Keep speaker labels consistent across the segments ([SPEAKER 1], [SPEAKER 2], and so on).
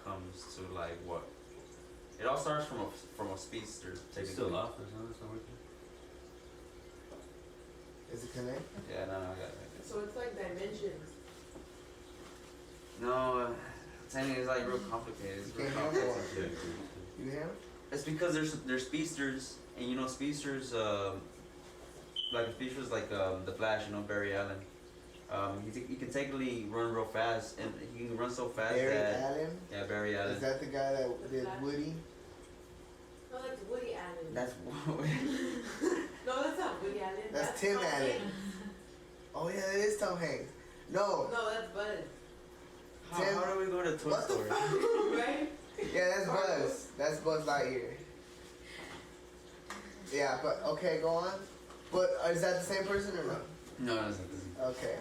[SPEAKER 1] comes to like what? It all starts from a speedster.
[SPEAKER 2] It's still off or something. It's not working.
[SPEAKER 3] Is it connected?
[SPEAKER 1] Yeah, no, I got it.
[SPEAKER 4] So it's like dimensions.
[SPEAKER 1] No, Tanny is like real complicated. It's real complex.
[SPEAKER 3] You hear him?
[SPEAKER 1] It's because there's speedsters, and you know speedsters, like a speedster is like the Flash, you know, Barry Allen. He can technically run real fast, and he can run so fast
[SPEAKER 3] Barry
[SPEAKER 1] that
[SPEAKER 3] Allen?
[SPEAKER 1] yeah, Barry Allen.
[SPEAKER 3] Is that the guy that did Woody?
[SPEAKER 4] No, that's Woody Allen.
[SPEAKER 1] That's
[SPEAKER 4] No, that's not Woody Allen.
[SPEAKER 3] That's Tim
[SPEAKER 4] Tom
[SPEAKER 3] Allen.
[SPEAKER 4] Hanks.
[SPEAKER 3] Oh yeah, that is Tom Hanks. No.
[SPEAKER 4] No, that's Buzz.
[SPEAKER 1] how do we go to Toy
[SPEAKER 3] What the
[SPEAKER 1] Story?
[SPEAKER 3] fuck?
[SPEAKER 4] Right?
[SPEAKER 3] Yeah, that's Buzz. That's Buzz Lightyear. Yeah, but okay, go on. But is that the same person or no?
[SPEAKER 1] No, it's not.
[SPEAKER 3] Okay.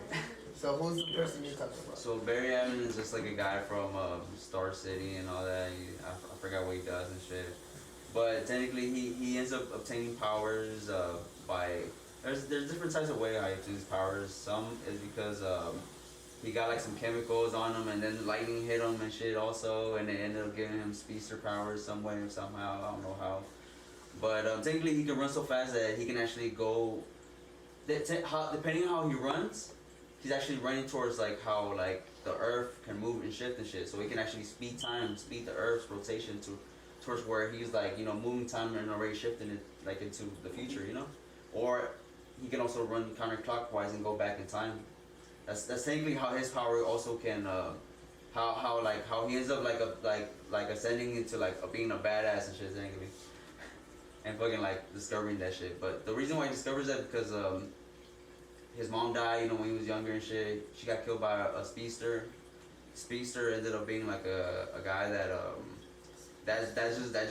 [SPEAKER 3] So who's the person you're talking about?
[SPEAKER 1] So Barry Allen is just like a guy from Star City and all that. I forgot what he does and shit. But technically, he ends up obtaining powers by there's different types of ways how he obtains powers. Some is because he got like some chemicals on him, and then lightning hit him and shit also, and it ended up giving him speedster powers some way or somehow. I don't know how. But technically, he can run so fast that he can actually go. Depending on how he runs, he's actually running towards like how like the Earth can move and shift and shit. So he can actually speed the Earth's rotation towards where he's like, you know, moving time and already shifting it like into the future, you know. Or he can also run counterclockwise and go back in time. That's technically how his power also can how he ends up like ascending into like being a badass and shit technically. And fucking like discovering that shit. But the reason why he discovers that because his mom died, you know, when he was younger and shit. She got killed by a speedster. Speedster ended up being like a guy that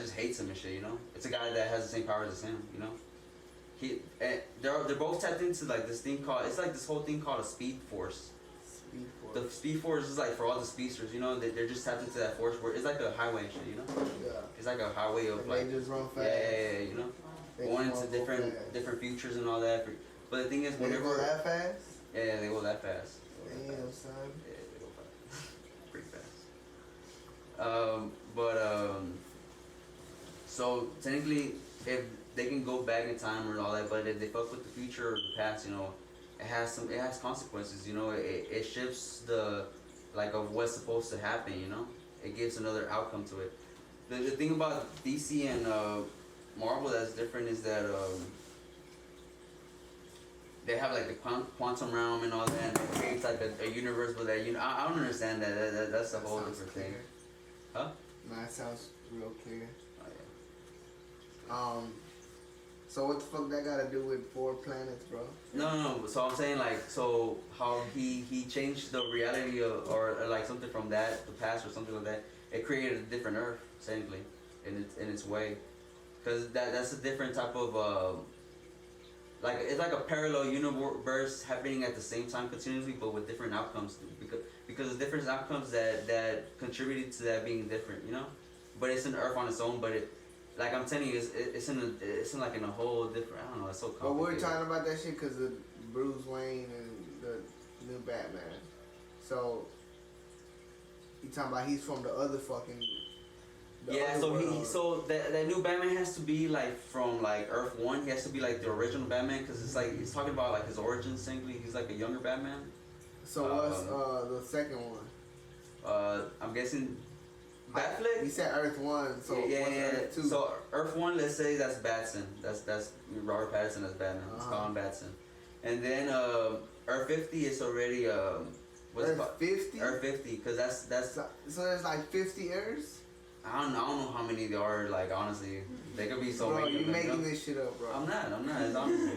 [SPEAKER 1] just hates him and shit, you know. It's a guy that has the same powers as him, you know. They're both tapped into like this thing called, it's like this whole thing called a speed force.
[SPEAKER 3] Speed Force.
[SPEAKER 1] The speed force is like for all the speedsters, you know, they're just tapped into that force where it's like a highway and shit, you know.
[SPEAKER 3] Yeah.
[SPEAKER 1] It's like a highway of
[SPEAKER 3] And
[SPEAKER 1] like
[SPEAKER 3] they just run fast.
[SPEAKER 1] yeah, you know,
[SPEAKER 3] They
[SPEAKER 1] going
[SPEAKER 3] just
[SPEAKER 1] into
[SPEAKER 3] run fast.
[SPEAKER 1] different futures and all that. But the thing is,
[SPEAKER 3] They
[SPEAKER 1] whenever
[SPEAKER 3] go that fast?
[SPEAKER 1] yeah, they go that fast.
[SPEAKER 3] Damn, son.
[SPEAKER 1] Yeah, they go fast, pretty fast. So technically, if they can go back in time or all that, but if they fuck with the future or the past, you know, it has consequences. You know, it shifts the like of what's supposed to happen. You know, it gives another outcome to it. The thing about DC and Marvel that's different is that they have like the quantum realm and all that, and it creates like a universe with that. You know, I don't understand that. That's a whole different thing. Huh?
[SPEAKER 3] No, that sounds real clear.
[SPEAKER 1] Oh, yeah.
[SPEAKER 3] So what the fuck that got to do with 4 planets, bro?
[SPEAKER 1] No. So I'm saying like, so how he changed the reality of, or like something from that, the past or something like that. It created a different Earth, technically, in its way, because that's a different type of like it's like a parallel universe happening at the same time continuously, but with different outcomes because the different outcomes that contributed to that being different, you know. But it's an Earth on its own, but it. Like I'm telling you, it's in like in a whole different. I don't know. It's so complicated.
[SPEAKER 3] But we're talking about that shit because of Bruce Wayne and the new Batman. So you talking about he's from the other fucking.
[SPEAKER 1] Yeah. So that new Batman has to be like from like Earth 1. He has to be like the original Batman because it's like he's talking about like his origins. Simply, he's like a younger Batman.
[SPEAKER 3] So what's the second one?
[SPEAKER 1] I'm guessing. Batfleck?
[SPEAKER 3] You said Earth 1, so
[SPEAKER 1] yeah.
[SPEAKER 3] Earth 2?
[SPEAKER 1] So Earth 1, let's say that's Batson. That's Robert Pattinson as Batman. It's Colin Batson. And then Earth 50 is already what's it called?
[SPEAKER 3] Earth 50?
[SPEAKER 1] Earth 50, because that's
[SPEAKER 3] so there's like 50 Earths?
[SPEAKER 1] I don't know how many there are. Like honestly, they could be so
[SPEAKER 3] bro,
[SPEAKER 1] many.
[SPEAKER 3] Bro, you making this shit up, bro.
[SPEAKER 1] I'm not. It's honestly.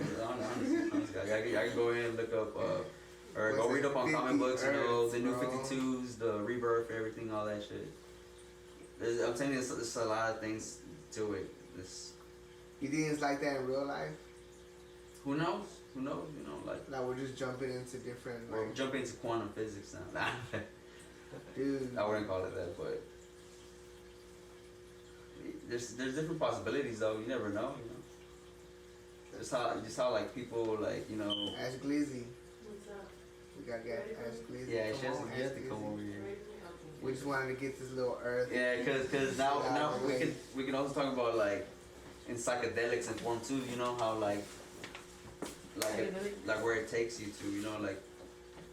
[SPEAKER 1] I can go in and look up or go read up on comic books. You know, the new 52s, the rebirth, everything, all that shit. I'm telling you, there's a lot of things to it.
[SPEAKER 3] You think it's like that in real life?
[SPEAKER 1] Who knows? You know, like.
[SPEAKER 3] Like we're just jumping into different.
[SPEAKER 1] We're jumping into quantum physics now.
[SPEAKER 3] Dude.
[SPEAKER 1] I wouldn't call it that, but there's different possibilities though. You never know. You know. Just how like people like you know.
[SPEAKER 3] Ash Glizzy.
[SPEAKER 4] What's up?
[SPEAKER 3] We gotta get Ash Glizzy.
[SPEAKER 1] Yeah, she has to come over here.
[SPEAKER 3] We just wanted to get this little earth.
[SPEAKER 1] Yeah, cause now we can also talk about like in psychedelics and form too. You know how like where it takes you to. You know, like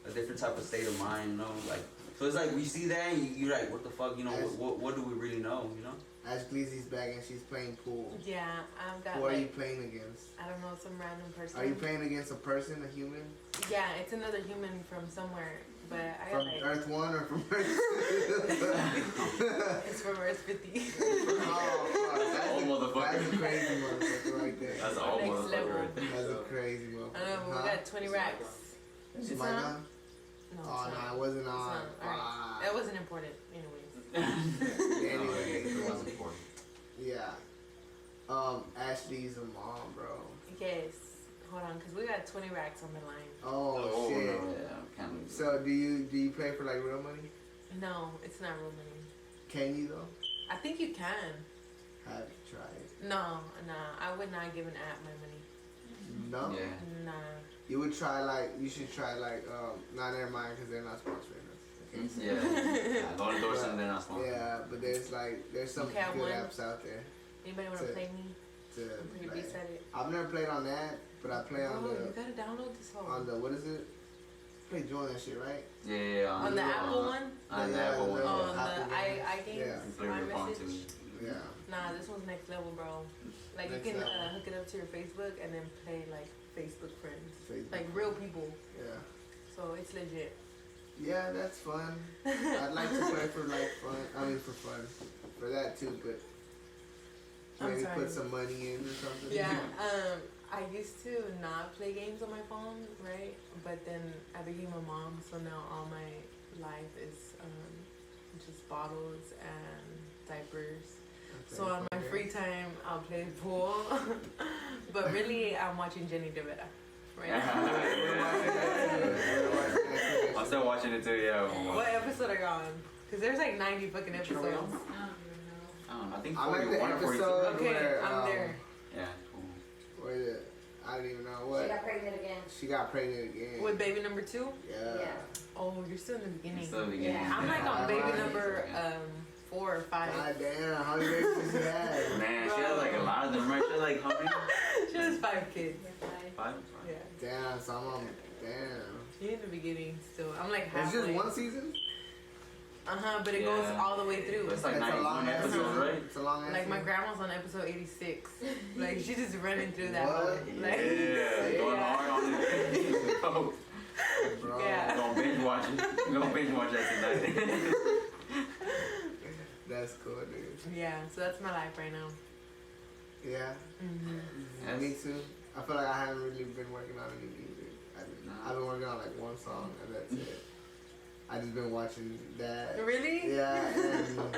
[SPEAKER 1] a different type of state of mind. You know, like so it's like we see that and you're like, what the fuck? You know, what do we really know? You know.
[SPEAKER 3] As Gleazy's back and she's playing pool.
[SPEAKER 5] Yeah, I've got.
[SPEAKER 3] Who are you playing against?
[SPEAKER 5] I don't know, some random person.
[SPEAKER 3] Are you playing against a person, a human?
[SPEAKER 5] Yeah, it's another human from somewhere, but I got
[SPEAKER 3] From
[SPEAKER 5] like.
[SPEAKER 3] Earth 1 or from Earth 2?
[SPEAKER 5] It's from Earth 50.
[SPEAKER 3] Oh, fuck.
[SPEAKER 2] Old motherfucker.
[SPEAKER 3] That's a crazy motherfucker right there.
[SPEAKER 2] That's all
[SPEAKER 5] Next
[SPEAKER 2] motherfucker
[SPEAKER 5] level.
[SPEAKER 2] right there.
[SPEAKER 3] That's a crazy motherfucker.
[SPEAKER 5] I know, but we got 20 racks.
[SPEAKER 3] Is
[SPEAKER 5] It's
[SPEAKER 3] my
[SPEAKER 5] not?
[SPEAKER 3] gun?
[SPEAKER 5] No,
[SPEAKER 3] Oh,
[SPEAKER 5] it's
[SPEAKER 3] no,
[SPEAKER 5] not.
[SPEAKER 3] it wasn't
[SPEAKER 5] It's
[SPEAKER 3] on.
[SPEAKER 5] not. Alright. That wasn't important, anyways.
[SPEAKER 3] Anyway,
[SPEAKER 2] It was important.
[SPEAKER 3] yeah. Ashley's a mom, bro.
[SPEAKER 5] Yes. Hold on, because we got 20 racks on the line.
[SPEAKER 3] Oh, shit.
[SPEAKER 1] no, yeah, can't lose.
[SPEAKER 3] So do you play for like real money?
[SPEAKER 5] No, it's not real money.
[SPEAKER 3] Can you though?
[SPEAKER 5] I think you can.
[SPEAKER 3] Have you tried?
[SPEAKER 5] No, I would not give an app my money.
[SPEAKER 3] No.
[SPEAKER 1] Yeah.
[SPEAKER 5] Nah.
[SPEAKER 3] You would try like you should try like not never mind because they're not sponsoring us. Okay?
[SPEAKER 2] Yeah. Don't endorse them, they're not sponsored.
[SPEAKER 3] Yeah, but there's some
[SPEAKER 5] Okay, I
[SPEAKER 3] good
[SPEAKER 5] won.
[SPEAKER 3] apps out there
[SPEAKER 5] Anybody want to
[SPEAKER 3] To-
[SPEAKER 5] play me?
[SPEAKER 3] to
[SPEAKER 5] I'm pretty
[SPEAKER 3] play.
[SPEAKER 5] beast at it.
[SPEAKER 3] I've never played on that, but I play on
[SPEAKER 5] Oh, you
[SPEAKER 3] the
[SPEAKER 5] gotta download this whole.
[SPEAKER 3] what is it? Play join that shit, right?
[SPEAKER 2] Yeah.
[SPEAKER 5] On the Apple one?
[SPEAKER 2] On the
[SPEAKER 3] Yeah,
[SPEAKER 2] Apple one.
[SPEAKER 3] the-
[SPEAKER 5] Oh, on
[SPEAKER 3] Apple
[SPEAKER 5] the
[SPEAKER 3] games.
[SPEAKER 5] iGames?
[SPEAKER 3] Yeah.
[SPEAKER 2] You play
[SPEAKER 5] My
[SPEAKER 2] with your phone
[SPEAKER 5] message?
[SPEAKER 2] too.
[SPEAKER 3] Yeah.
[SPEAKER 5] Nah, this one's next level, bro. Like
[SPEAKER 3] Next
[SPEAKER 5] you can
[SPEAKER 3] level.
[SPEAKER 5] hook it up to your Facebook and then play like Facebook friends,
[SPEAKER 3] Facebook.
[SPEAKER 5] like real people.
[SPEAKER 3] Yeah.
[SPEAKER 5] So it's legit.
[SPEAKER 3] Yeah, that's fun. I'd like to play for like fun. I mean for fun, for that too. But
[SPEAKER 5] I'm
[SPEAKER 3] maybe
[SPEAKER 5] sorry.
[SPEAKER 3] put some money in or something.
[SPEAKER 5] Yeah. I used to not play games on my phone, right? But then I became a mom, so now all my life is just bottles and diapers. So on my free time, I'll play pool. But really, I'm watching Jenny DeVita right now.
[SPEAKER 2] I'm still watching it too, yeah.
[SPEAKER 5] What episode are you on? Because there's like 90 fucking episodes.
[SPEAKER 2] I don't know, I think
[SPEAKER 3] I'm at the
[SPEAKER 2] 41 or 42.
[SPEAKER 3] episode
[SPEAKER 5] Okay,
[SPEAKER 3] where
[SPEAKER 5] I'm there.
[SPEAKER 2] Yeah, cool.
[SPEAKER 3] where the, I don't even know
[SPEAKER 6] She
[SPEAKER 3] what.
[SPEAKER 6] got pregnant again.
[SPEAKER 3] She got pregnant again.
[SPEAKER 5] With baby number 2?
[SPEAKER 3] Yeah.
[SPEAKER 5] Oh, you're still in the beginning.
[SPEAKER 2] It's still the beginning.
[SPEAKER 6] Yeah.
[SPEAKER 5] I'm like on baby
[SPEAKER 3] Alright.
[SPEAKER 5] number 4 or 5.
[SPEAKER 3] God damn, how many babies you had?
[SPEAKER 2] Man, she had like a lot of them, right? She had like how many?
[SPEAKER 5] She has 5 kids.
[SPEAKER 2] Five?
[SPEAKER 5] Yeah.
[SPEAKER 3] Damn, so I'm on. Damn.
[SPEAKER 5] You're in the beginning still. I'm like
[SPEAKER 3] It's
[SPEAKER 5] halfway.
[SPEAKER 3] just one season.
[SPEAKER 5] But it goes
[SPEAKER 2] Yeah.
[SPEAKER 5] all the way through.
[SPEAKER 2] It's like
[SPEAKER 3] That's a
[SPEAKER 2] 91
[SPEAKER 3] long ass
[SPEAKER 2] episodes,
[SPEAKER 3] season.
[SPEAKER 2] right?
[SPEAKER 3] It's a long ass
[SPEAKER 5] Like my
[SPEAKER 3] season.
[SPEAKER 5] grandma's on episode 86. Like she's just running through that
[SPEAKER 3] What?
[SPEAKER 5] one. Like,
[SPEAKER 2] Yeah, going
[SPEAKER 5] yeah.
[SPEAKER 2] hard on it. Oh,
[SPEAKER 3] Bro.
[SPEAKER 5] Yeah.
[SPEAKER 2] gonna binge watch it. Gonna binge watch that tonight.
[SPEAKER 3] That's cool, dude.
[SPEAKER 5] Yeah, so that's my life right now.
[SPEAKER 3] Yeah.
[SPEAKER 5] Mm-hmm.
[SPEAKER 3] Me too. I feel like I haven't really been working on any music. I've been working on like one song and that's it. I just been watching that.
[SPEAKER 5] Really?
[SPEAKER 3] Yeah, and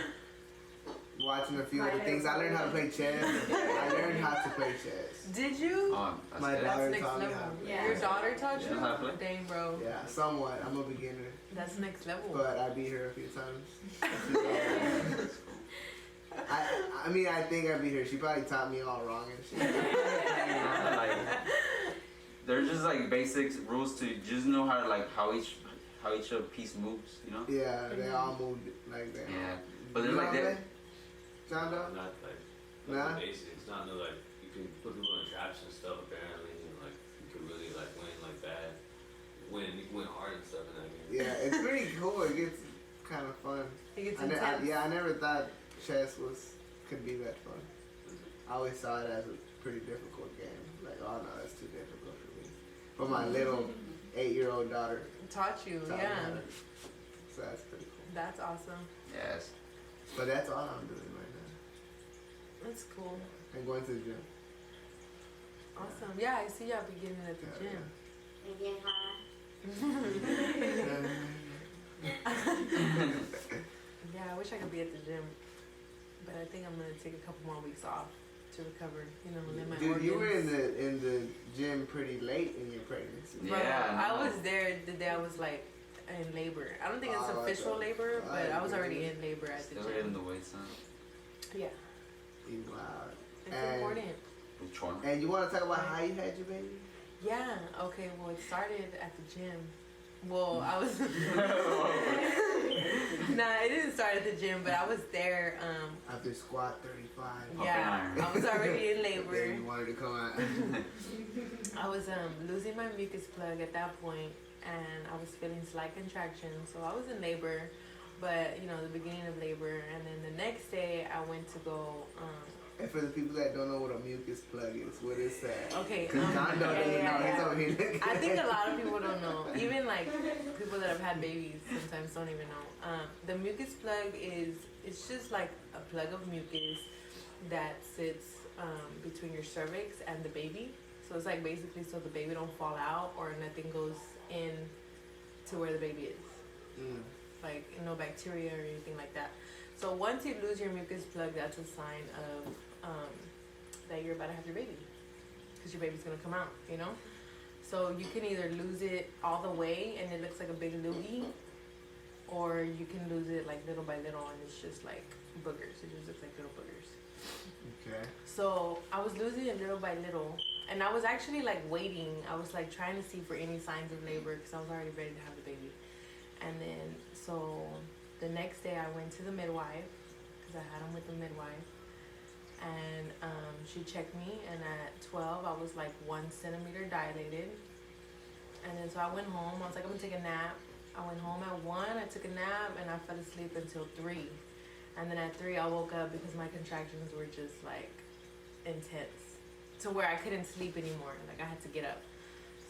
[SPEAKER 3] watching a few other things. I learned how to play chess. I learned how to play chess.
[SPEAKER 5] Did you?
[SPEAKER 2] That's
[SPEAKER 3] My
[SPEAKER 2] good.
[SPEAKER 3] daughter
[SPEAKER 5] That's next
[SPEAKER 3] taught me
[SPEAKER 5] level.
[SPEAKER 3] how to play.
[SPEAKER 6] Yeah.
[SPEAKER 5] Your daughter taught
[SPEAKER 2] Yeah,
[SPEAKER 5] you?
[SPEAKER 2] how to play.
[SPEAKER 5] Dang, bro.
[SPEAKER 3] Yeah, somewhat. I'm a beginner,
[SPEAKER 5] That's next level.
[SPEAKER 3] but I beat her a few times. I mean, I think I beat her. She probably taught me all wrong and shit.
[SPEAKER 2] Yeah, like, there's just like basic rules to just know how to like how each piece moves, you know?
[SPEAKER 3] Yeah, they all moved like that.
[SPEAKER 2] Yeah, but there's
[SPEAKER 3] You
[SPEAKER 2] like
[SPEAKER 3] know
[SPEAKER 2] that.
[SPEAKER 3] John Doe?
[SPEAKER 7] Not like
[SPEAKER 3] Nah?
[SPEAKER 7] the basics. Not no like you can put people in traps and stuff apparently, and like you can really like win like bad. You can win hard and stuff in that game.
[SPEAKER 3] Yeah, it's pretty cool. It gets kind of fun.
[SPEAKER 5] It gets
[SPEAKER 3] I
[SPEAKER 5] intense.
[SPEAKER 3] I never thought chess could be that fun. I always saw it as a pretty difficult game. Like, oh no, that's too difficult for me. For my little 8-year-old daughter.
[SPEAKER 5] Taught you,
[SPEAKER 3] taught me
[SPEAKER 5] yeah.
[SPEAKER 3] how to- So that's pretty cool.
[SPEAKER 5] That's awesome.
[SPEAKER 2] Yes.
[SPEAKER 3] But that's all I'm doing right now.
[SPEAKER 5] That's cool.
[SPEAKER 3] And going to the gym.
[SPEAKER 5] Awesome. Yeah, I see y'all beginning at the
[SPEAKER 3] Yeah,
[SPEAKER 5] gym.
[SPEAKER 6] And getting high.
[SPEAKER 5] Yeah, I wish I could be at the gym. But I think I'm gonna take a couple more weeks off to recover. You know, let my
[SPEAKER 3] Dude, you were
[SPEAKER 5] organs.
[SPEAKER 3] in the gym pretty late in your pregnancy.
[SPEAKER 5] Bro,
[SPEAKER 2] Yeah,
[SPEAKER 5] I
[SPEAKER 2] no.
[SPEAKER 5] was there the day I was like in labor. I don't think it's
[SPEAKER 3] Oh,
[SPEAKER 5] official
[SPEAKER 3] okay.
[SPEAKER 5] labor, but I was already
[SPEAKER 3] Right.
[SPEAKER 5] in labor at the
[SPEAKER 2] Still hitting
[SPEAKER 5] gym.
[SPEAKER 2] the weights, huh?
[SPEAKER 5] Yeah,
[SPEAKER 3] Wow.
[SPEAKER 5] it's
[SPEAKER 3] And-
[SPEAKER 5] important.
[SPEAKER 2] Which one?
[SPEAKER 3] And you want to talk about how you had your baby?
[SPEAKER 5] Yeah. Okay. Well, it started at the gym. Well, I was. Nah, it didn't start at the gym, but I was there.
[SPEAKER 3] After squat 35.
[SPEAKER 5] Yeah, I was already in labor.
[SPEAKER 3] Then you wanted to come out.
[SPEAKER 5] I was losing my mucus plug at that point, and I was feeling slight contractions, so I was in labor, but you know, the beginning of labor. And then the next day I went to go
[SPEAKER 3] And for the people that don't know what a mucus plug is, what is that?
[SPEAKER 5] okay,
[SPEAKER 3] Because Don doesn't know.
[SPEAKER 5] yeah.
[SPEAKER 3] He's over here looking.
[SPEAKER 5] I think a lot of people don't know. Even like people that have had babies sometimes don't even know. The mucus plug it's just like a plug of mucus that sits between your cervix and the baby. So it's like basically so the baby don't fall out or nothing goes in to where the baby is. Like no bacteria or anything like that. So once you lose your mucus plug, that's a sign of that you're about to have your baby, because your baby's gonna come out, you know. So you can either lose it all the way and it looks like a big loogie, or you can lose it like little by little and it's just like boogers. It just looks like little boogers.
[SPEAKER 3] Okay.
[SPEAKER 5] So I was losing it little by little, and I was actually like waiting. I was like trying to see for any signs of labor because I was already ready to have the baby. And then so the next day I went to the midwife because I had him with the midwife, and she checked me, and at 12 I was like 1 centimeter dilated. And then so I went home. I was like, I'm gonna take a nap. I went home at 1. I took a nap and I fell asleep until 3. And then at 3 I woke up because my contractions were just like intense to where I couldn't sleep anymore. Like I had to get up.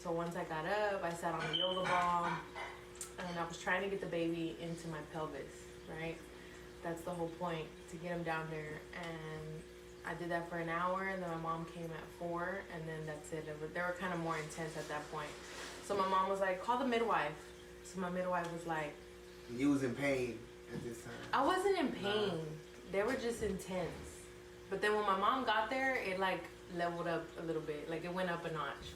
[SPEAKER 5] So once I got up, I sat on the yoga ball and I was trying to get the baby into my pelvis, right? That's the whole point, to get him down there. And I did that for an hour, and then my mom came at 4, and then that's it. They were kind of more intense at that point. So my mom was like, call the midwife. So my midwife was like,
[SPEAKER 3] You was in pain at this time.
[SPEAKER 5] I wasn't in pain. They were just intense. But then when my mom got there, it like leveled up a little bit. Like it went up a notch.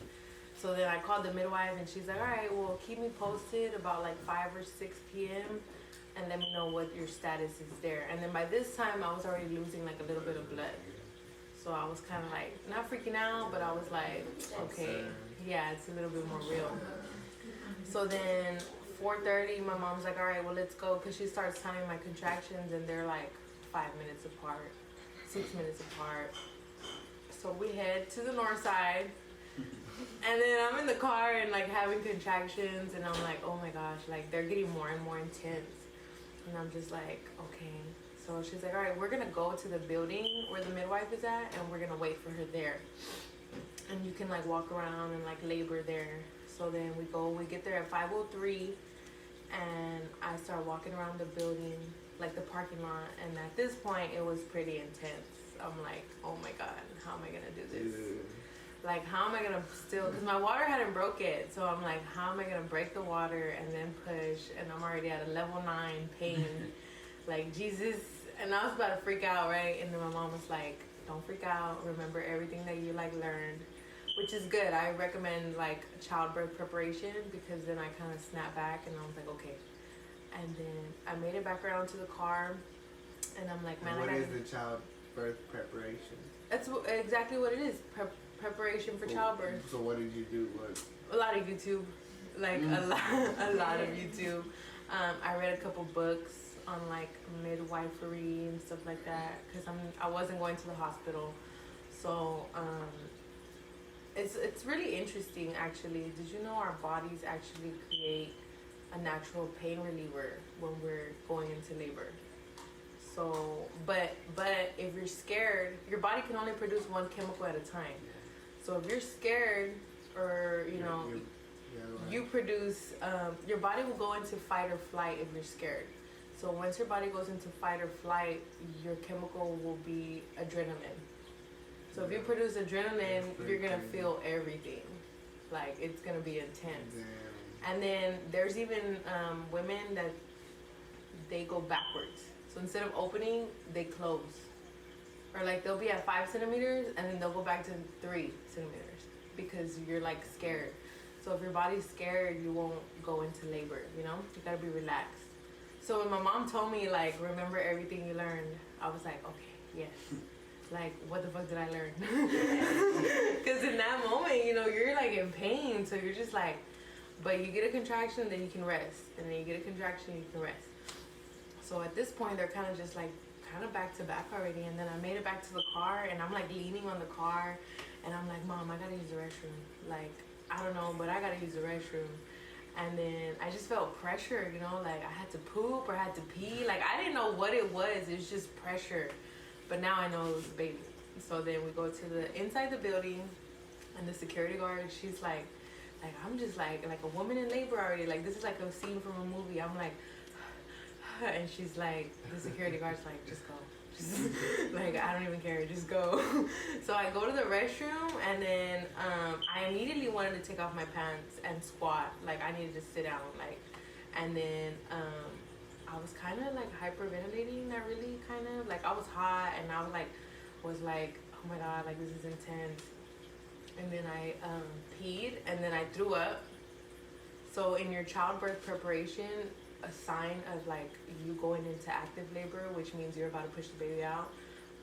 [SPEAKER 5] So then I called the midwife and she's like, all right, well, keep me posted about like 5 or 6 p.m. and let me know what your status is there. And then by this time, I was already losing like a little bit of blood. So I was kind of like, not freaking out, but I was like, okay, yeah, it's a little bit more real. So then 4:30, my mom's like, all right, well, let's go. Because she starts timing my contractions, and they're like 5 minutes apart, 6 minutes apart. So we head to the north side. And then I'm in the car and like having contractions, and I'm like, oh my gosh, like they're getting more and more intense. And I'm just like, okay. So she's like, all right, we're gonna go to the building where the midwife is at, and we're gonna wait for her there. And you can like walk around and like labor there. So then we get there at 5:03, and I start walking around the building, like the parking lot. And at this point, it was pretty intense. I'm like, oh my God, how am I gonna do this? Like, how am I gonna still, because my water hadn't broke yet. So I'm like, how am I gonna break the water and then push? And I'm already at a level 9 pain. Like, Jesus. And I was about to freak out, right? And then my mom was like, don't freak out. Remember everything that you like learned, which is good. I recommend like childbirth preparation, because then I kind of snapped back and I was like, okay. And then I made it back around to the car, and I'm like, man,
[SPEAKER 3] What is the childbirth preparation?
[SPEAKER 5] That's exactly what it is. Preparation for childbirth.
[SPEAKER 3] So what did you do?
[SPEAKER 5] A lot of YouTube, like a lot of YouTube. I read a couple books on like midwifery and stuff like that, because I wasn't going to the hospital. So it's really interesting actually. Did you know our bodies actually create a natural pain reliever when we're going into labor? So, but if you're scared, your body can only produce one chemical at a time. So if you're scared, or you produce, your body will go into fight or flight if you're scared. So once your body goes into fight or flight, your chemical will be adrenaline. So if you produce adrenaline, you're gonna feel everything. Like, it's gonna be intense. And then there's even women that they go backwards. So instead of opening, they close. Or like they'll be at 5 centimeters and then they'll go back to 3 centimeters because you're like scared. So if your body's scared, you won't go into labor, you know? You gotta be relaxed. So when my mom told me like, remember everything you learned, I was like, okay, yes. Like, what the fuck did I learn? Because in that moment, you're like in pain. So you're just like, But you get a contraction, then you can rest, and then you get a contraction, you can rest. So at this point, they're kind of just like kind of back to back already. And then I made it back to the car, and I'm like leaning on the car, and I'm like, Mom, I gotta use the restroom. Like, I don't know, but I gotta use the restroom. And then I just felt pressure, you know, like I had to poop or I had to pee. Like, I didn't know what it was. It was just pressure. But now I know it was a baby. So then we go to the inside the building, and the security guard, she's like I'm just like a woman in labor already. Like, this is like a scene from a movie. I'm like, and she's like, the security guard's like, just go. Just, like, I don't even care, just go. So I go to the restroom, and then I immediately wanted to take off my pants and squat. Like, I needed to sit down, like, and then I was kind of like hyperventilating, not really, kind of like I was hot, and I was like, oh my god, like this is intense. And then I peed, and then I threw up. So in your childbirth preparation, a sign of like you going into active labor, which means you're about to push the baby out,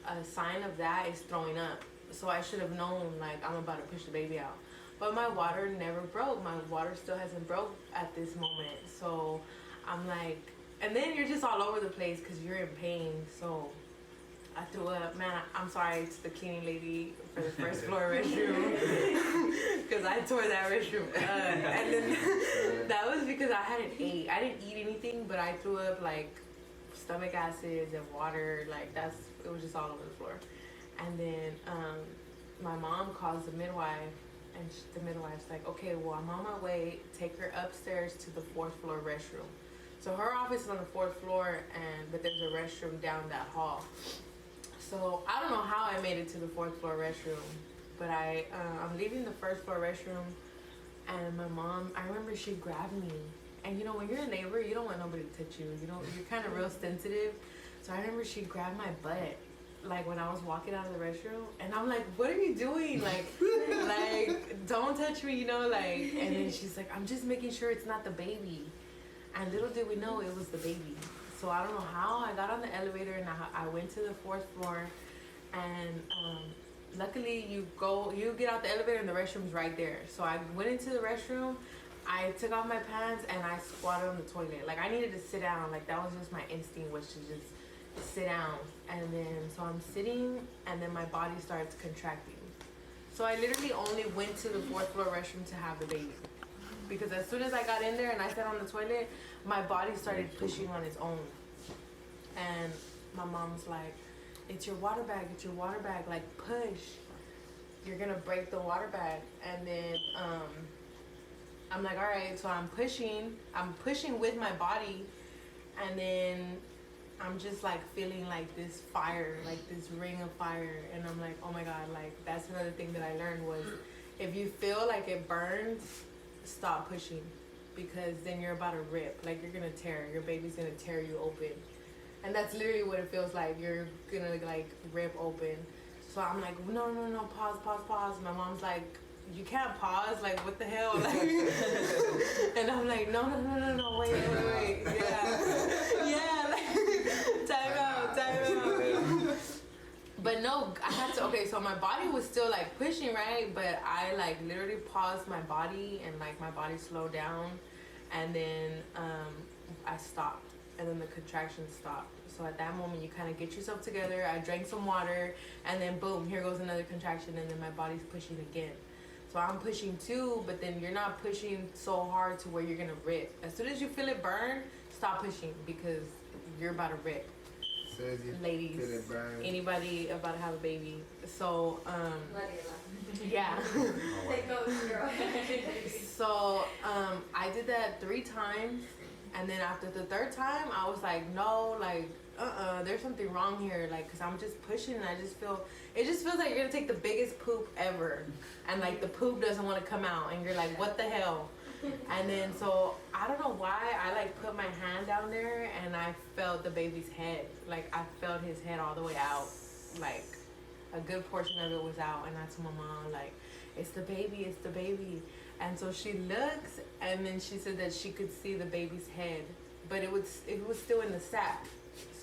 [SPEAKER 5] a sign of that is throwing up. So I should have known, like, I'm about to push the baby out. But my water never broke. My water still hasn't broke at this moment. So I'm like, and then you're just all over the place because you're in pain. So I threw up. Man, I'm sorry to the cleaning lady for the first floor restroom because I tore that restroom up. And then that was because I hadn't ate. I didn't eat anything, but I threw up like stomach acids and water. Like, it was just all over the floor. And then my mom calls the midwife, and the midwife's like, okay, well, I'm on my way. Take her upstairs to the 4th floor restroom. So her office is on the 4th floor, but there's a restroom down that hall. So I don't know how I made it to the 4th floor restroom, but I'm leaving the 1st floor restroom, and my mom, I remember she grabbed me. And you know, when you're in labor, you don't want nobody to touch you. You know, you're kind of real sensitive. So I remember she grabbed my butt, like when I was walking out of the restroom, and I'm like, what are you doing? Like, don't touch me, you know, like. And then she's like, I'm just making sure it's not the baby. And little did we know it was the baby. So I don't know how I got on the elevator, and I went to the 4th floor, and luckily you get out the elevator and the restroom's right there. So I went into the restroom, I took off my pants, and I squatted on the toilet. Like, I needed to sit down. Like, that was just my instinct, was to just sit down. And then so I'm sitting, and then my body starts contracting. So I literally only went to the 4th floor restroom to have the baby. Because as soon as I got in there and I sat on the toilet, my body started pushing on its own. And my mom's like, it's your water bag, like, push. You're gonna break the water bag. And then I'm like, all right, so I'm pushing with my body, and then I'm just like feeling like this fire, like this ring of fire. And I'm like, oh my god, like, that's another thing that I learned was, if you feel like it burns, stop pushing, because then you're about to rip. Like, you're gonna tear, your baby's gonna tear you open. And that's literally what it feels like. You're gonna like rip open. So I'm like, no, pause. My mom's like, you can't pause, like, what the hell? Like, and I'm like, no, wait. Yeah, like, time out. But no, I had to, okay, so my body was still like pushing, right? But I like literally paused my body, and like my body slowed down, and then I stopped, and then the contractions stopped. So at that moment, you kind of get yourself together. I drank some water, and then boom, here goes another contraction, and then my body's pushing again. So I'm pushing too, but then you're not pushing so hard to where you're gonna rip. As soon as you feel it burn, stop pushing, because you're about to rip.
[SPEAKER 3] So as you
[SPEAKER 5] Ladies,
[SPEAKER 3] feel it burn.
[SPEAKER 5] anybody about to have a baby. So yeah.
[SPEAKER 4] Take notes, girl.
[SPEAKER 5] So I did that 3 times, and then after the 3rd time, I was like, no, like, there's something wrong here, like, cause I'm just pushing, and it just feels like you're gonna take the biggest poop ever, and like the poop doesn't want to come out, and you're like, what the hell? And then so I don't know why I like put my hand down there, and I felt the baby's head, like I felt his head all the way out, like a good portion of it was out. And I told my mom, like, it's the baby. And so she looks, and then she said that she could see the baby's head, but it was still in the sack.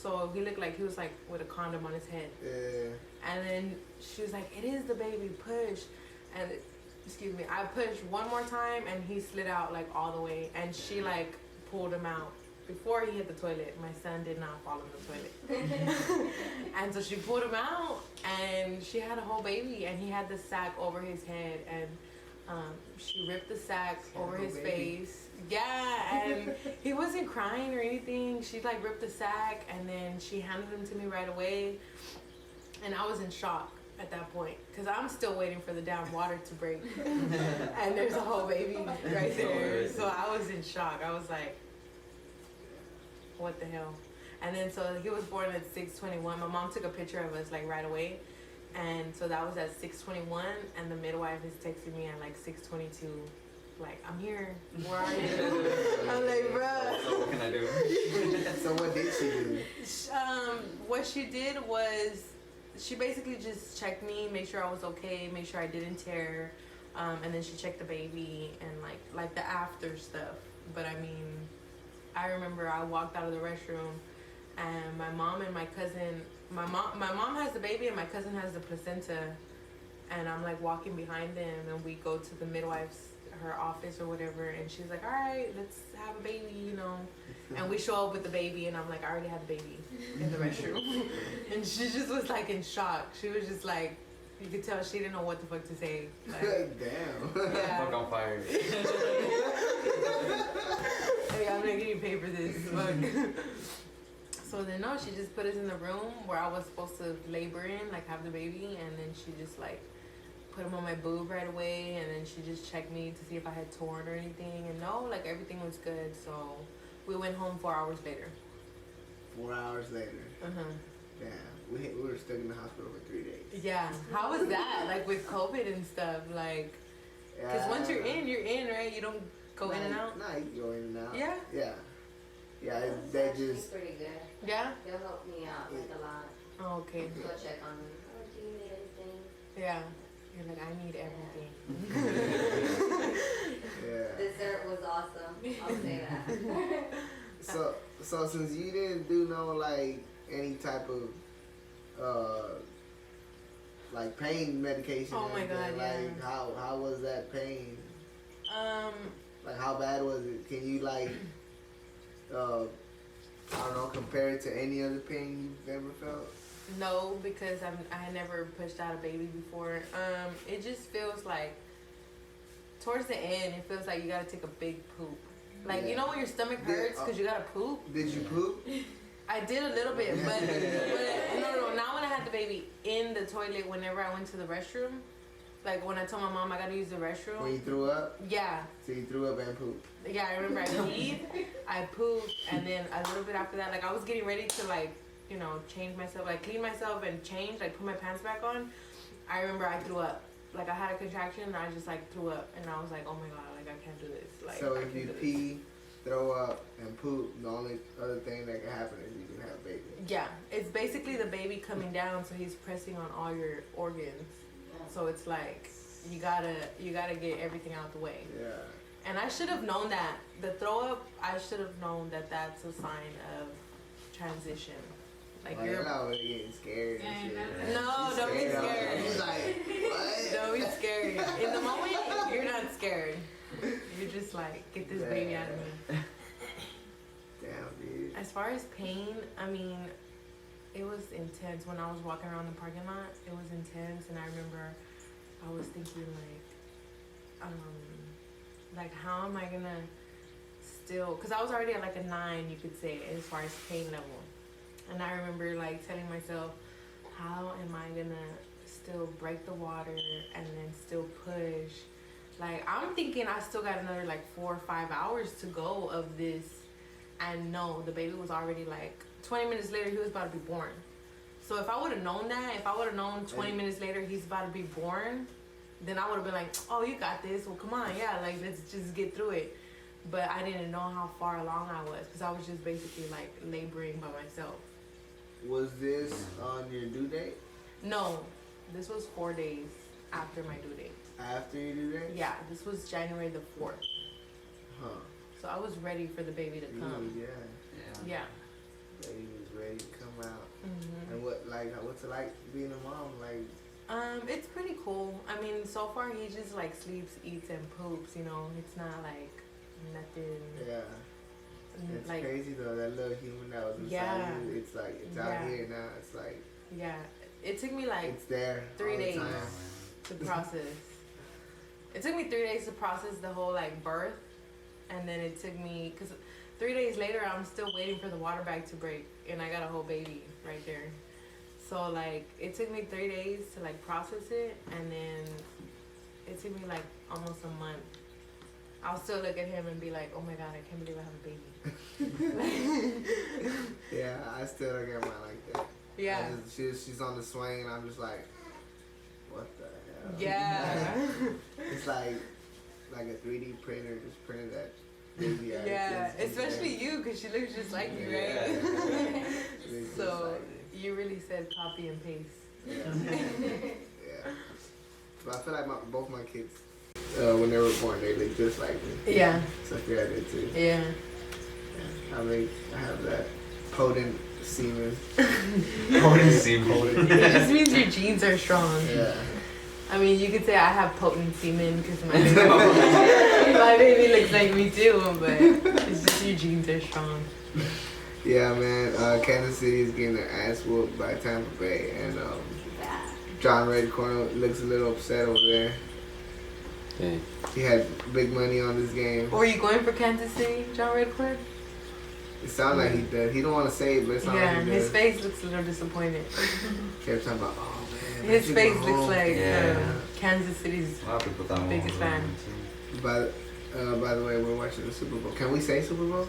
[SPEAKER 5] So he looked like he was like with a condom on his head.
[SPEAKER 3] Yeah.
[SPEAKER 5] And then she was like, it is the baby, push. And excuse me, I pushed one more time and he slid out like all the way, and she like pulled him out before he hit the toilet. My son did not fall in the toilet. And so she pulled him out, and she had a whole baby, and he had the sack over his head, and she ripped the sack over his face. Yeah, and he wasn't crying or anything. She like ripped the sack, and then she handed him to me right away, and I was in shock at that point because I'm still waiting for the damn water to break, and there's a whole baby right there. So I was in shock. I was like, what the hell? And then so he was born at 6:21. My mom took a picture of us like right away, and so that was at 6:21, and the midwife is texting me at like 6:22, like, I'm here, where are you? I'm like, bruh.
[SPEAKER 1] So what can I do?
[SPEAKER 3] So what did she do?
[SPEAKER 5] What she did was she basically just checked me, make sure I was okay, make sure I didn't tear, and then she checked the baby and like the after stuff. But I mean, I remember I walked out of the restroom, and my mom and my cousin, my mom has the baby and my cousin has the placenta, and I'm like walking behind them, and we go to the midwife's, her office or whatever, and she's like, all right, let's have a baby, you know. And we show up with the baby, and I'm like, I already had the baby in the restroom. And she just was like in shock. She was just like, you could tell she didn't know what the fuck to say. Like,
[SPEAKER 3] damn.
[SPEAKER 5] yeah.
[SPEAKER 1] Fuck on fire.
[SPEAKER 5] Hey, I'm not getting paid for this. Fuck. So then no, she just put us in the room where I was supposed to labor in, like have the baby, and then she just like put him on my boob right away, and then she just checked me to see if I had torn or anything, and no, like everything was good. So we went home 4 hours later.
[SPEAKER 3] 4 hours later. Damn, we were stuck in the hospital for 3 days.
[SPEAKER 5] Yeah, how was that? Like with COVID and stuff, like, because once you're in, right? You don't go in and out.
[SPEAKER 3] Nah, you can go in and out.
[SPEAKER 5] Yeah.
[SPEAKER 3] Yeah. Yeah,
[SPEAKER 4] That's
[SPEAKER 3] they
[SPEAKER 4] actually
[SPEAKER 3] just.
[SPEAKER 4] pretty good.
[SPEAKER 5] Yeah.
[SPEAKER 4] They'll help me out like a lot.
[SPEAKER 5] Oh, okay.
[SPEAKER 4] Go check on me. Oh, do you need anything?
[SPEAKER 5] Yeah. You're like, I need everything.
[SPEAKER 3] Yeah.
[SPEAKER 4] Dessert was awesome. I'll say that.
[SPEAKER 3] So since you didn't do no like any type of like pain medication,
[SPEAKER 5] Oh my God,
[SPEAKER 3] like
[SPEAKER 5] yeah.
[SPEAKER 3] how was that pain? Like how bad was it? Can you like I don't know, compare it to any other pain you've ever felt?
[SPEAKER 5] No, because I had never pushed out a baby before. It just feels like towards the end, it feels like you gotta take a big poop. Like, you know when your stomach hurts because you gotta poop?
[SPEAKER 3] Did you poop?
[SPEAKER 5] I did a little bit, but no. Not when I had the baby in the toilet. Whenever I went to the restroom, like when I told my mom I gotta use the restroom.
[SPEAKER 3] When you threw up?
[SPEAKER 5] Yeah.
[SPEAKER 3] So you threw up and pooped?
[SPEAKER 5] Yeah, I remember I peed, I pooped, and then a little bit after that, like I was getting ready to like, you know, change myself, like clean myself and change, like put my pants back on. I remember I threw up. Like I had a contraction and I just like threw up, and I was like, oh my God, like I can't do this. Like,
[SPEAKER 3] so
[SPEAKER 5] I
[SPEAKER 3] if
[SPEAKER 5] can't
[SPEAKER 3] you
[SPEAKER 5] do this.
[SPEAKER 3] pee, throw up, and poop, the only other thing that can happen is you can have a baby.
[SPEAKER 5] Yeah, it's basically the baby coming down, so he's pressing on all your organs. So it's like you gotta get everything out the way.
[SPEAKER 3] Yeah.
[SPEAKER 5] And I should have known that the throw up. I should have known that that's a sign of transition. Like
[SPEAKER 3] You're not really getting scared and shit.
[SPEAKER 5] No, don't be scared.
[SPEAKER 3] He's like, what?
[SPEAKER 5] Don't be scared. In the moment, you're not scared. You're just like, get this baby out of me.
[SPEAKER 3] Damn, dude.
[SPEAKER 5] As far as pain, I mean, it was intense. When I was walking around the parking lot, it was intense. And I remember I was thinking like how am I gonna still, because I was already at like a 9, you could say, as far as pain level. And I remember like telling myself, how am I gonna still break the water and then still push? Like I'm thinking I still got another like 4 or 5 hours to go of this, and no, the baby was already like 20 minutes later he was about to be born. So if I would have known that, if I would have known 20 minutes later he's about to be born, then I would have been like, oh, you got this. Well, come on, yeah, like let's just get through it. But I didn't know how far along I was because I was just basically like laboring by myself.
[SPEAKER 3] Was this on your due date?
[SPEAKER 5] No, this was 4 days after my due date.
[SPEAKER 3] After your due date?
[SPEAKER 5] Yeah, this was January the 4th.
[SPEAKER 3] Huh.
[SPEAKER 5] So I was ready for the baby to come.
[SPEAKER 3] Yeah.
[SPEAKER 5] Yeah.
[SPEAKER 3] Baby was ready to come out.
[SPEAKER 5] Mm-hmm.
[SPEAKER 3] And what's it like being a mom? Like
[SPEAKER 5] It's pretty cool. I mean, so far he just like sleeps, eats, and poops. You know, it's not like nothing.
[SPEAKER 3] Yeah. It's
[SPEAKER 5] Like
[SPEAKER 3] crazy though, that little human that was inside
[SPEAKER 5] Yeah.
[SPEAKER 3] you. It's like, it's
[SPEAKER 5] Yeah.
[SPEAKER 3] out here now. It's like,
[SPEAKER 5] yeah, it took me like
[SPEAKER 3] it's there
[SPEAKER 5] 3
[SPEAKER 3] all the
[SPEAKER 5] days
[SPEAKER 3] time.
[SPEAKER 5] to process. It took me 3 days to process the whole like birth, and then it took me because 3 days later I'm still waiting for the water bag to break, and I got a whole baby right there. So like it took me 3 days to like process it, and then it took me like almost a month. I'll still look at him and be like, oh my god, I can't believe I have a baby.
[SPEAKER 3] Yeah, I still look at mine like that.
[SPEAKER 5] Yeah.
[SPEAKER 3] She's on the swing, and I'm just like, what the hell?
[SPEAKER 5] Yeah.
[SPEAKER 3] It's like a 3D printer just printed that baby out.
[SPEAKER 5] Yeah,
[SPEAKER 3] It's
[SPEAKER 5] especially
[SPEAKER 3] there.
[SPEAKER 5] you, because she looks just like you,
[SPEAKER 1] Yeah.
[SPEAKER 5] right?
[SPEAKER 3] It's just
[SPEAKER 5] So
[SPEAKER 3] like
[SPEAKER 5] you really said copy and paste.
[SPEAKER 3] it. Yeah. But I feel like both my kids, when they were born, they look just like me.
[SPEAKER 5] Yeah,
[SPEAKER 3] So I feel I did too.
[SPEAKER 5] yeah.
[SPEAKER 3] I have that potent semen.
[SPEAKER 1] Potent semen.
[SPEAKER 3] Potent.
[SPEAKER 5] It just means your genes are strong.
[SPEAKER 3] Yeah.
[SPEAKER 5] I mean, you could say I have potent semen because my baby, my baby looks like me too, but it's just your genes are strong.
[SPEAKER 3] Yeah, man. Kansas City is getting their ass whooped by Tampa Bay, and John Redcorn looks a little upset over there.
[SPEAKER 2] Dang.
[SPEAKER 3] He had big money on this game.
[SPEAKER 5] Were you going for Kansas City, John Redcord?
[SPEAKER 3] It sounded like he did. He don't want to say it, but it sounded
[SPEAKER 5] Yeah,
[SPEAKER 3] like he
[SPEAKER 5] his
[SPEAKER 3] does.
[SPEAKER 5] face looks a little disappointed.
[SPEAKER 3] Kept talking about, oh man.
[SPEAKER 5] His
[SPEAKER 3] Patrick
[SPEAKER 5] face looks
[SPEAKER 3] Mahomes.
[SPEAKER 5] like
[SPEAKER 1] Yeah.
[SPEAKER 5] Kansas City's.
[SPEAKER 1] A lot of people thought
[SPEAKER 5] Biggest fan.
[SPEAKER 3] By the way, we're watching the Super Bowl. Can we say Super Bowl?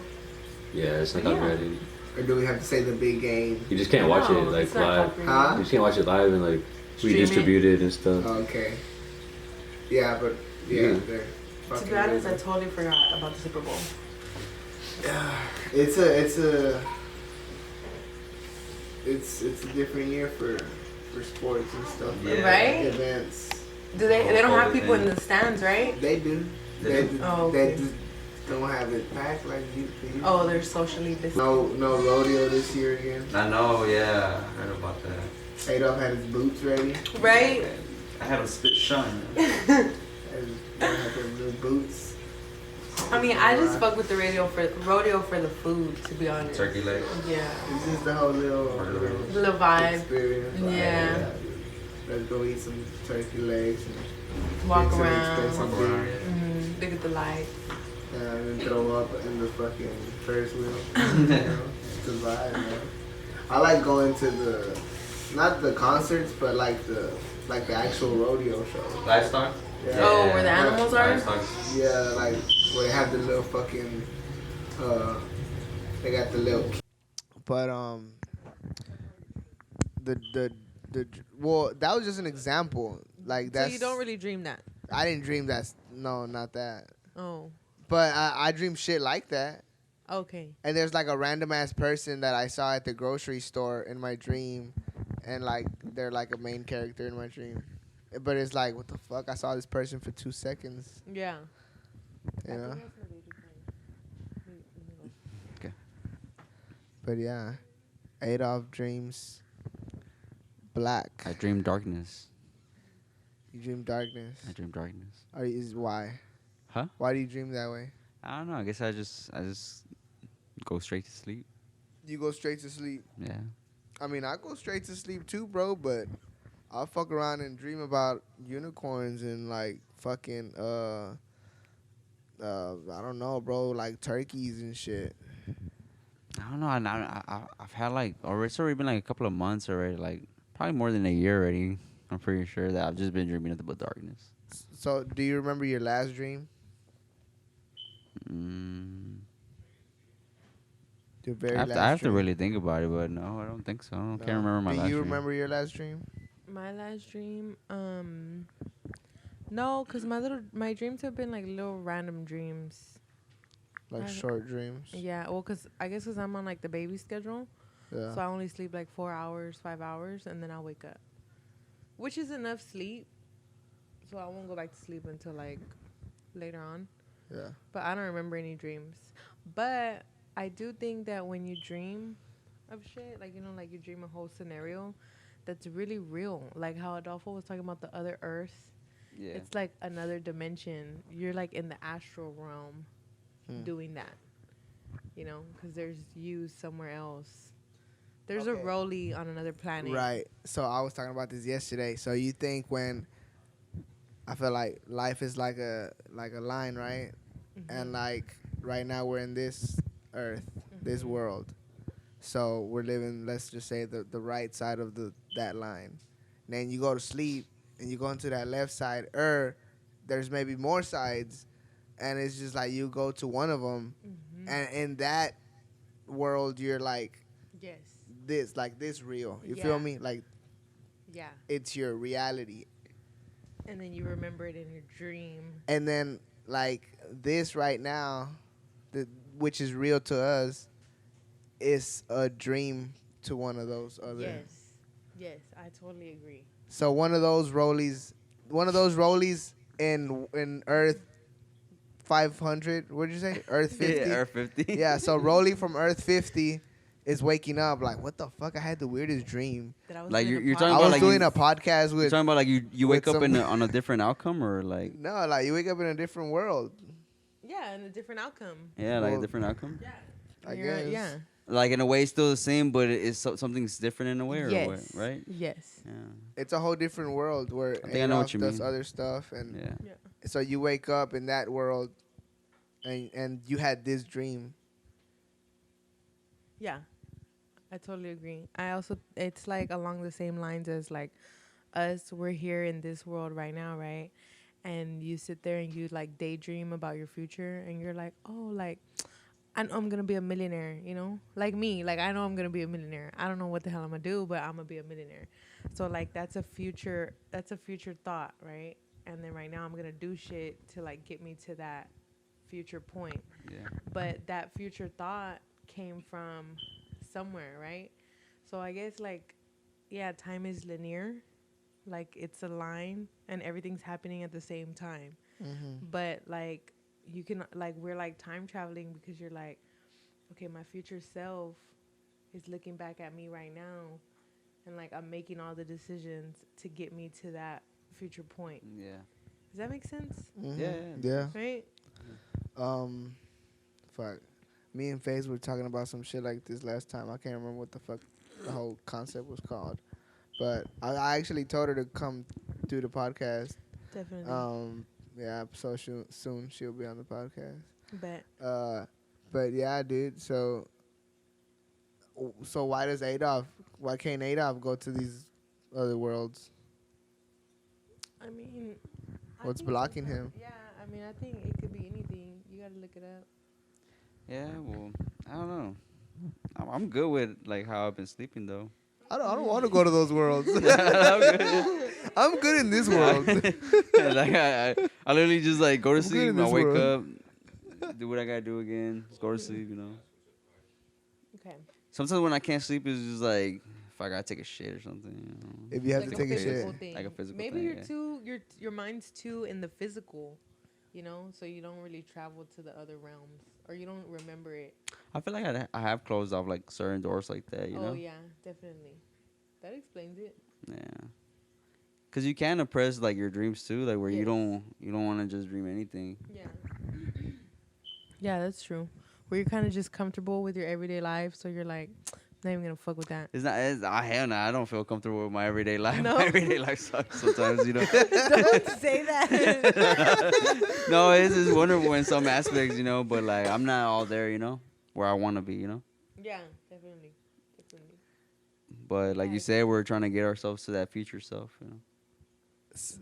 [SPEAKER 2] Yeah, it's not
[SPEAKER 5] Yeah.
[SPEAKER 2] copyrighted.
[SPEAKER 3] Or do we have to say the big game?
[SPEAKER 2] You just can't watch
[SPEAKER 5] No,
[SPEAKER 2] it like
[SPEAKER 5] it's not
[SPEAKER 2] live.
[SPEAKER 5] copyrighted.
[SPEAKER 3] Huh?
[SPEAKER 2] You just can't watch it live and like
[SPEAKER 5] Stream
[SPEAKER 2] redistribute it and stuff.
[SPEAKER 3] Okay. Yeah, but yeah,
[SPEAKER 2] Yeah.
[SPEAKER 3] they're
[SPEAKER 5] To
[SPEAKER 3] fucking
[SPEAKER 5] be honest, I
[SPEAKER 3] amazing.
[SPEAKER 5] totally forgot about the Super Bowl.
[SPEAKER 3] It's a different year for sports and stuff.
[SPEAKER 1] Yeah.
[SPEAKER 5] Right?
[SPEAKER 3] Events.
[SPEAKER 5] Do they? They don't
[SPEAKER 1] All
[SPEAKER 5] have
[SPEAKER 1] the
[SPEAKER 5] people in
[SPEAKER 1] things.
[SPEAKER 5] the stands, right?
[SPEAKER 3] They do.
[SPEAKER 1] They
[SPEAKER 3] They,
[SPEAKER 1] do?
[SPEAKER 5] Oh,
[SPEAKER 3] they
[SPEAKER 5] okay.
[SPEAKER 3] just don't have it packed like you.
[SPEAKER 5] Oh, they're socially distant.
[SPEAKER 3] No rodeo this year again.
[SPEAKER 1] I know, yeah, I heard about that.
[SPEAKER 3] Adolf had his boots ready.
[SPEAKER 5] Right?
[SPEAKER 1] I had him spit shine.
[SPEAKER 3] And they had their new boots.
[SPEAKER 5] I mean, I just fuck with the rodeo for the food, to be honest.
[SPEAKER 1] Turkey leg.
[SPEAKER 5] Yeah.
[SPEAKER 3] It's just the whole little
[SPEAKER 5] Little vibe.
[SPEAKER 3] experience. Like,
[SPEAKER 5] Yeah.
[SPEAKER 3] Let's go eat some turkey legs and
[SPEAKER 5] Walk
[SPEAKER 3] get some
[SPEAKER 5] around.
[SPEAKER 3] expensive
[SPEAKER 1] Walk around,
[SPEAKER 3] beer.
[SPEAKER 5] Mm-hmm. Look at the lights.
[SPEAKER 3] And then throw up in the fucking Ferris wheel. You know, it's a vibe, man. I like going to not the concerts, but like the actual rodeo show.
[SPEAKER 1] Livestock?
[SPEAKER 3] Yeah.
[SPEAKER 5] Oh, where the animals are?
[SPEAKER 1] Livestock.
[SPEAKER 3] Yeah, like where they have the little fucking, they got the little. But well, that was just an example. Like that's.
[SPEAKER 5] So you don't really dream that?
[SPEAKER 3] I didn't dream that. No, not that.
[SPEAKER 5] Oh,
[SPEAKER 3] But I dream shit like that.
[SPEAKER 5] okay.
[SPEAKER 3] And there's like a random ass person that I saw at the grocery store in my dream, and like they're like a main character in my dream. But it's like, what the fuck? I saw this person for 2 seconds.
[SPEAKER 5] Yeah.
[SPEAKER 3] You know?
[SPEAKER 2] Okay.
[SPEAKER 3] But yeah, Adolf dreams black.
[SPEAKER 2] I dream darkness.
[SPEAKER 3] You dream darkness.
[SPEAKER 2] I dream darkness.
[SPEAKER 3] Why?
[SPEAKER 2] Huh?
[SPEAKER 3] Why do you dream that way?
[SPEAKER 2] I don't know. I guess I just go straight to sleep.
[SPEAKER 3] You go straight to sleep.
[SPEAKER 2] Yeah.
[SPEAKER 3] I mean, I go straight to sleep too, bro. But I'll fuck around and dream about unicorns and like fucking I don't know, bro, like turkeys and shit.
[SPEAKER 2] I don't know. I've had like it's already been like a couple of months already. Like probably more than a year already. I'm pretty sure that I've just been dreaming nothing but darkness.
[SPEAKER 3] So, do you remember your last dream? Your very last
[SPEAKER 2] I have to
[SPEAKER 3] dream?
[SPEAKER 2] really think about it, but no, I don't think so. I
[SPEAKER 3] No.
[SPEAKER 2] can't remember my last
[SPEAKER 3] Do you
[SPEAKER 2] dream.
[SPEAKER 3] remember your last dream?
[SPEAKER 5] My last dream, no, cause my dreams have been like little random dreams.
[SPEAKER 3] Like
[SPEAKER 5] I-
[SPEAKER 3] short dreams?
[SPEAKER 5] Yeah, well, cause I guess cause I'm on like the baby schedule,
[SPEAKER 3] Yeah.
[SPEAKER 5] so I only sleep like 4 hours, 5 hours, and then I'll wake up, which is enough sleep. So I won't go back to sleep until like later on.
[SPEAKER 3] Yeah.
[SPEAKER 5] But I don't remember any dreams. But I do think that when you dream of shit, like, you know, like you dream a whole scenario, that's really real. Like how Adolfo was talking about the other Earth.
[SPEAKER 2] Yeah.
[SPEAKER 5] It's like another dimension. You're like in the astral realm doing that. You know, because there's you somewhere else. There's a
[SPEAKER 3] Okay.
[SPEAKER 5] Rolly on another planet.
[SPEAKER 3] Right. So I was talking about this yesterday. So you think when I feel like life is like a line, right? And like right now we're in this earth, this world. So we're living, let's just say the right side of that line. And then you go to sleep and you go into that left side, or there's maybe more sides, and it's just like you go to one of them, and in that world you're like
[SPEAKER 5] Yes.
[SPEAKER 3] this real. You
[SPEAKER 5] Yeah.
[SPEAKER 3] feel me? Like
[SPEAKER 5] Yeah.
[SPEAKER 3] it's your reality.
[SPEAKER 5] And then you remember it in your dream.
[SPEAKER 3] And then like this right now, which is real to us, is a dream to one of those other.
[SPEAKER 5] Yes. Yes, I totally agree.
[SPEAKER 3] So one of those rollies in Earth 500. What did you say? Earth 50.
[SPEAKER 2] Yeah, Earth 50.
[SPEAKER 3] Yeah. So Rolly from Earth 50 is waking up like, what the fuck? I had the weirdest dream.
[SPEAKER 5] That I was
[SPEAKER 2] Like,
[SPEAKER 5] doing a
[SPEAKER 2] you're
[SPEAKER 3] I
[SPEAKER 2] talking
[SPEAKER 3] was
[SPEAKER 2] about, like,
[SPEAKER 3] doing
[SPEAKER 2] you-
[SPEAKER 3] a podcast
[SPEAKER 2] You're
[SPEAKER 3] with
[SPEAKER 2] talking about like you wake
[SPEAKER 3] with
[SPEAKER 2] up
[SPEAKER 3] some-
[SPEAKER 2] on a different outcome, or like
[SPEAKER 3] no, like you wake up in a different world.
[SPEAKER 5] Yeah, and a different outcome.
[SPEAKER 2] yeah, like
[SPEAKER 3] Well,
[SPEAKER 2] a different outcome.
[SPEAKER 5] Yeah.
[SPEAKER 3] I guess.
[SPEAKER 5] Yeah.
[SPEAKER 2] Like in a way, it's still the same, but it's something's different in a way, or
[SPEAKER 5] Yes.
[SPEAKER 2] what, right?
[SPEAKER 5] Yes.
[SPEAKER 2] Yeah,
[SPEAKER 3] It's a whole different world where
[SPEAKER 2] I think I know what
[SPEAKER 3] Adolf
[SPEAKER 2] you
[SPEAKER 3] does
[SPEAKER 2] mean.
[SPEAKER 3] other stuff, and
[SPEAKER 2] yeah.
[SPEAKER 3] so you wake up in that world, and you had this dream.
[SPEAKER 5] Yeah. I totally agree. I also, it's like along the same lines as like us, we're here in this world right now, right? And you sit there and you like daydream about your future and you're like, oh, like, I know I'm going to be a millionaire, you know? Like me, like I know I'm going to be a millionaire. I don't know what the hell I'm going to do, but I'm going to be a millionaire. So like that's a future thought, right? And then right now I'm going to do shit to like get me to that future point.
[SPEAKER 2] Yeah.
[SPEAKER 5] But that future thought came from somewhere, right? So I guess like, yeah, time is linear, like it's a line and everything's happening at the same time. But like you can like, we're like time traveling because you're like, okay, my future self is looking back at me right now and like I'm making all the decisions to get me to that future point.
[SPEAKER 2] Yeah.
[SPEAKER 5] Does that make sense?
[SPEAKER 3] Yeah.
[SPEAKER 5] Right?
[SPEAKER 3] Fuck. Me and FaZe were talking about some shit like this last time. I can't remember what the fuck the whole concept was called, but I actually told her to come do the podcast.
[SPEAKER 5] Definitely.
[SPEAKER 3] Yeah. So soon she'll be on the podcast.
[SPEAKER 5] Bet.
[SPEAKER 3] But yeah, dude. So why can't Adolf go to these other worlds?
[SPEAKER 5] I mean,
[SPEAKER 3] What's
[SPEAKER 5] think
[SPEAKER 3] blocking
[SPEAKER 5] sometimes-
[SPEAKER 3] him?
[SPEAKER 5] Yeah, I mean, I think it could be anything. You gotta look it up.
[SPEAKER 2] Yeah. Well, I don't know. I'm good with like how I've been sleeping though.
[SPEAKER 3] I don't want to go to those worlds.
[SPEAKER 2] I'm good.
[SPEAKER 3] I'm good in this world.
[SPEAKER 2] Like I literally just like go to
[SPEAKER 3] I'm good in
[SPEAKER 2] sleep. I
[SPEAKER 3] this
[SPEAKER 2] wake
[SPEAKER 3] world.
[SPEAKER 2] up, do what I gotta do again. Just go to sleep. You know.
[SPEAKER 5] Okay.
[SPEAKER 2] Sometimes when I can't sleep, it's just like if I gotta take a shit or something. You know?
[SPEAKER 3] If you have
[SPEAKER 5] Like
[SPEAKER 3] to take a
[SPEAKER 5] physical
[SPEAKER 3] shit.
[SPEAKER 5] thing.
[SPEAKER 2] Like a physical
[SPEAKER 5] Maybe
[SPEAKER 2] thing,
[SPEAKER 5] you're
[SPEAKER 2] yeah.
[SPEAKER 5] too your mind's too in the physical, you know, so you don't really travel to the other realms or you don't remember it.
[SPEAKER 2] I feel like I have closed off like certain doors like that. You know.
[SPEAKER 5] Oh yeah, definitely. That explains it.
[SPEAKER 2] Yeah. Cause you can oppress like your dreams too, like where you
[SPEAKER 5] Yes.
[SPEAKER 2] don't want to just dream anything.
[SPEAKER 5] Yeah. Yeah, that's true. Where you're kind of just comfortable with your everyday life, so you're like, not even gonna fuck with that.
[SPEAKER 2] It's not. Hell no. I don't feel comfortable with my everyday life.
[SPEAKER 5] No?
[SPEAKER 2] My everyday life sucks sometimes. You know.
[SPEAKER 5] Don't say that.
[SPEAKER 2] No, it's just wonderful in some aspects, you know. But like, I'm not all there, you know, where I want to be, you know.
[SPEAKER 5] Yeah, definitely. Definitely.
[SPEAKER 2] But like you said, we're trying to get ourselves to that future self, you know.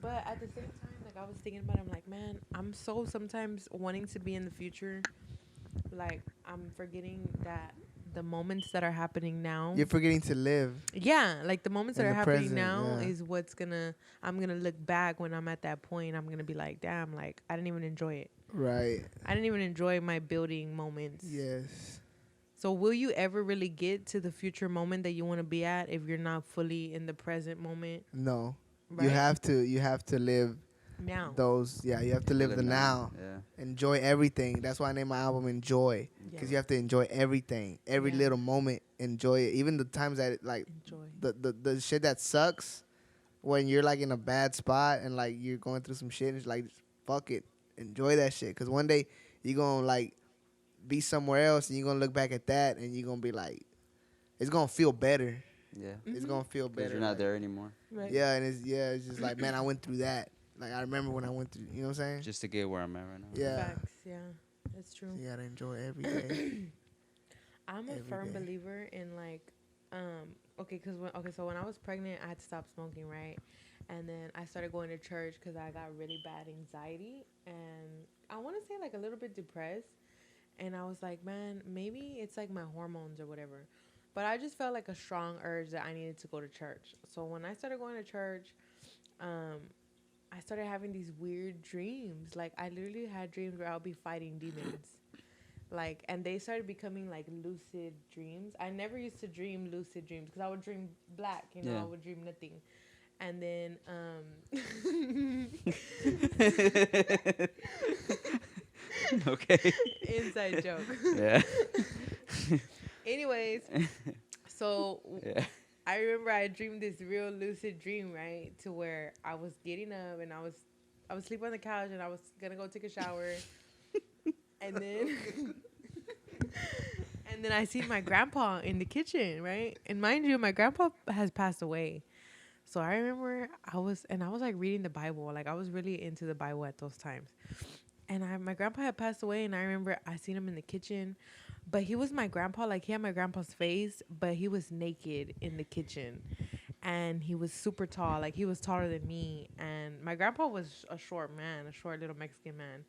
[SPEAKER 5] But at the same time, like I was thinking about it, I'm like, man, I'm so sometimes wanting to be in the future. Like I'm forgetting that the moments that are happening now.
[SPEAKER 3] You're forgetting to live.
[SPEAKER 5] Yeah, like the moments that
[SPEAKER 3] In
[SPEAKER 5] are
[SPEAKER 3] the
[SPEAKER 5] happening
[SPEAKER 3] present,
[SPEAKER 5] now
[SPEAKER 3] yeah.
[SPEAKER 5] is what's I'm gonna look back when I'm at that point. I'm gonna be like, damn, like I didn't even enjoy it.
[SPEAKER 3] Right.
[SPEAKER 5] I didn't even enjoy my building moments.
[SPEAKER 3] Yes.
[SPEAKER 5] So will you ever really get to the future moment that you want to be at if you're not fully in the present moment?
[SPEAKER 3] No.
[SPEAKER 5] Right?
[SPEAKER 3] You have to live
[SPEAKER 5] now.
[SPEAKER 3] those. Yeah, you have to live the now.
[SPEAKER 2] Yeah.
[SPEAKER 3] Enjoy everything. That's why I named my album Enjoy.
[SPEAKER 5] Yeah.
[SPEAKER 3] Because you have to enjoy everything, every
[SPEAKER 5] Yeah.
[SPEAKER 3] little moment. Enjoy it, even the times that like
[SPEAKER 5] Enjoy.
[SPEAKER 3] the shit that sucks. When you're like in a bad spot and like you're going through some shit, it's like just fuck it, enjoy that shit. Cause one day you're gonna like be somewhere else and you're gonna look back at that and you're gonna be like, it's gonna feel better.
[SPEAKER 2] Yeah.
[SPEAKER 3] It's gonna feel
[SPEAKER 2] Because
[SPEAKER 3] better.
[SPEAKER 2] you're not
[SPEAKER 3] like-
[SPEAKER 2] there anymore.
[SPEAKER 5] Right.
[SPEAKER 3] Yeah, and it's just like, man, I went through that. Like I remember when I went through. You know what I'm saying?
[SPEAKER 2] Just to get where I'm at right now.
[SPEAKER 3] Yeah.
[SPEAKER 5] Facts. Yeah. That's true.
[SPEAKER 3] So you gotta enjoy every day.
[SPEAKER 5] I'm a
[SPEAKER 3] Every
[SPEAKER 5] firm
[SPEAKER 3] day.
[SPEAKER 5] believer in like, so when I was pregnant, I had to stop smoking, right? And then I started going to church because I got really bad anxiety and I want to say like a little bit depressed. And I was like, man, maybe it's like my hormones or whatever. But I just felt like a strong urge that I needed to go to church. So when I started going to church, I started having these weird dreams. Like I literally had dreams where I'll be fighting demons. Like, and they started becoming like lucid dreams. I never used to dream lucid dreams because I would dream black, you know,
[SPEAKER 2] Yeah.
[SPEAKER 5] I would dream nothing. And then,
[SPEAKER 2] Okay.
[SPEAKER 5] inside joke.
[SPEAKER 2] Yeah.
[SPEAKER 5] Anyways, so
[SPEAKER 2] Yeah.
[SPEAKER 5] I remember I dreamed this real lucid dream, right? To where I was getting up and I was sleeping on the couch and I was gonna go take a shower. And then and then I seen my grandpa in the kitchen, right? And mind you, my grandpa has passed away. So I remember I was like reading the Bible. Like I was really into the Bible at those times. And my grandpa had passed away and I remember I seen him in the kitchen. But he was my grandpa, like he had my grandpa's face, but he was naked in the kitchen. And he was super tall, like he was taller than me. And my grandpa was a short man, a short little Mexican man.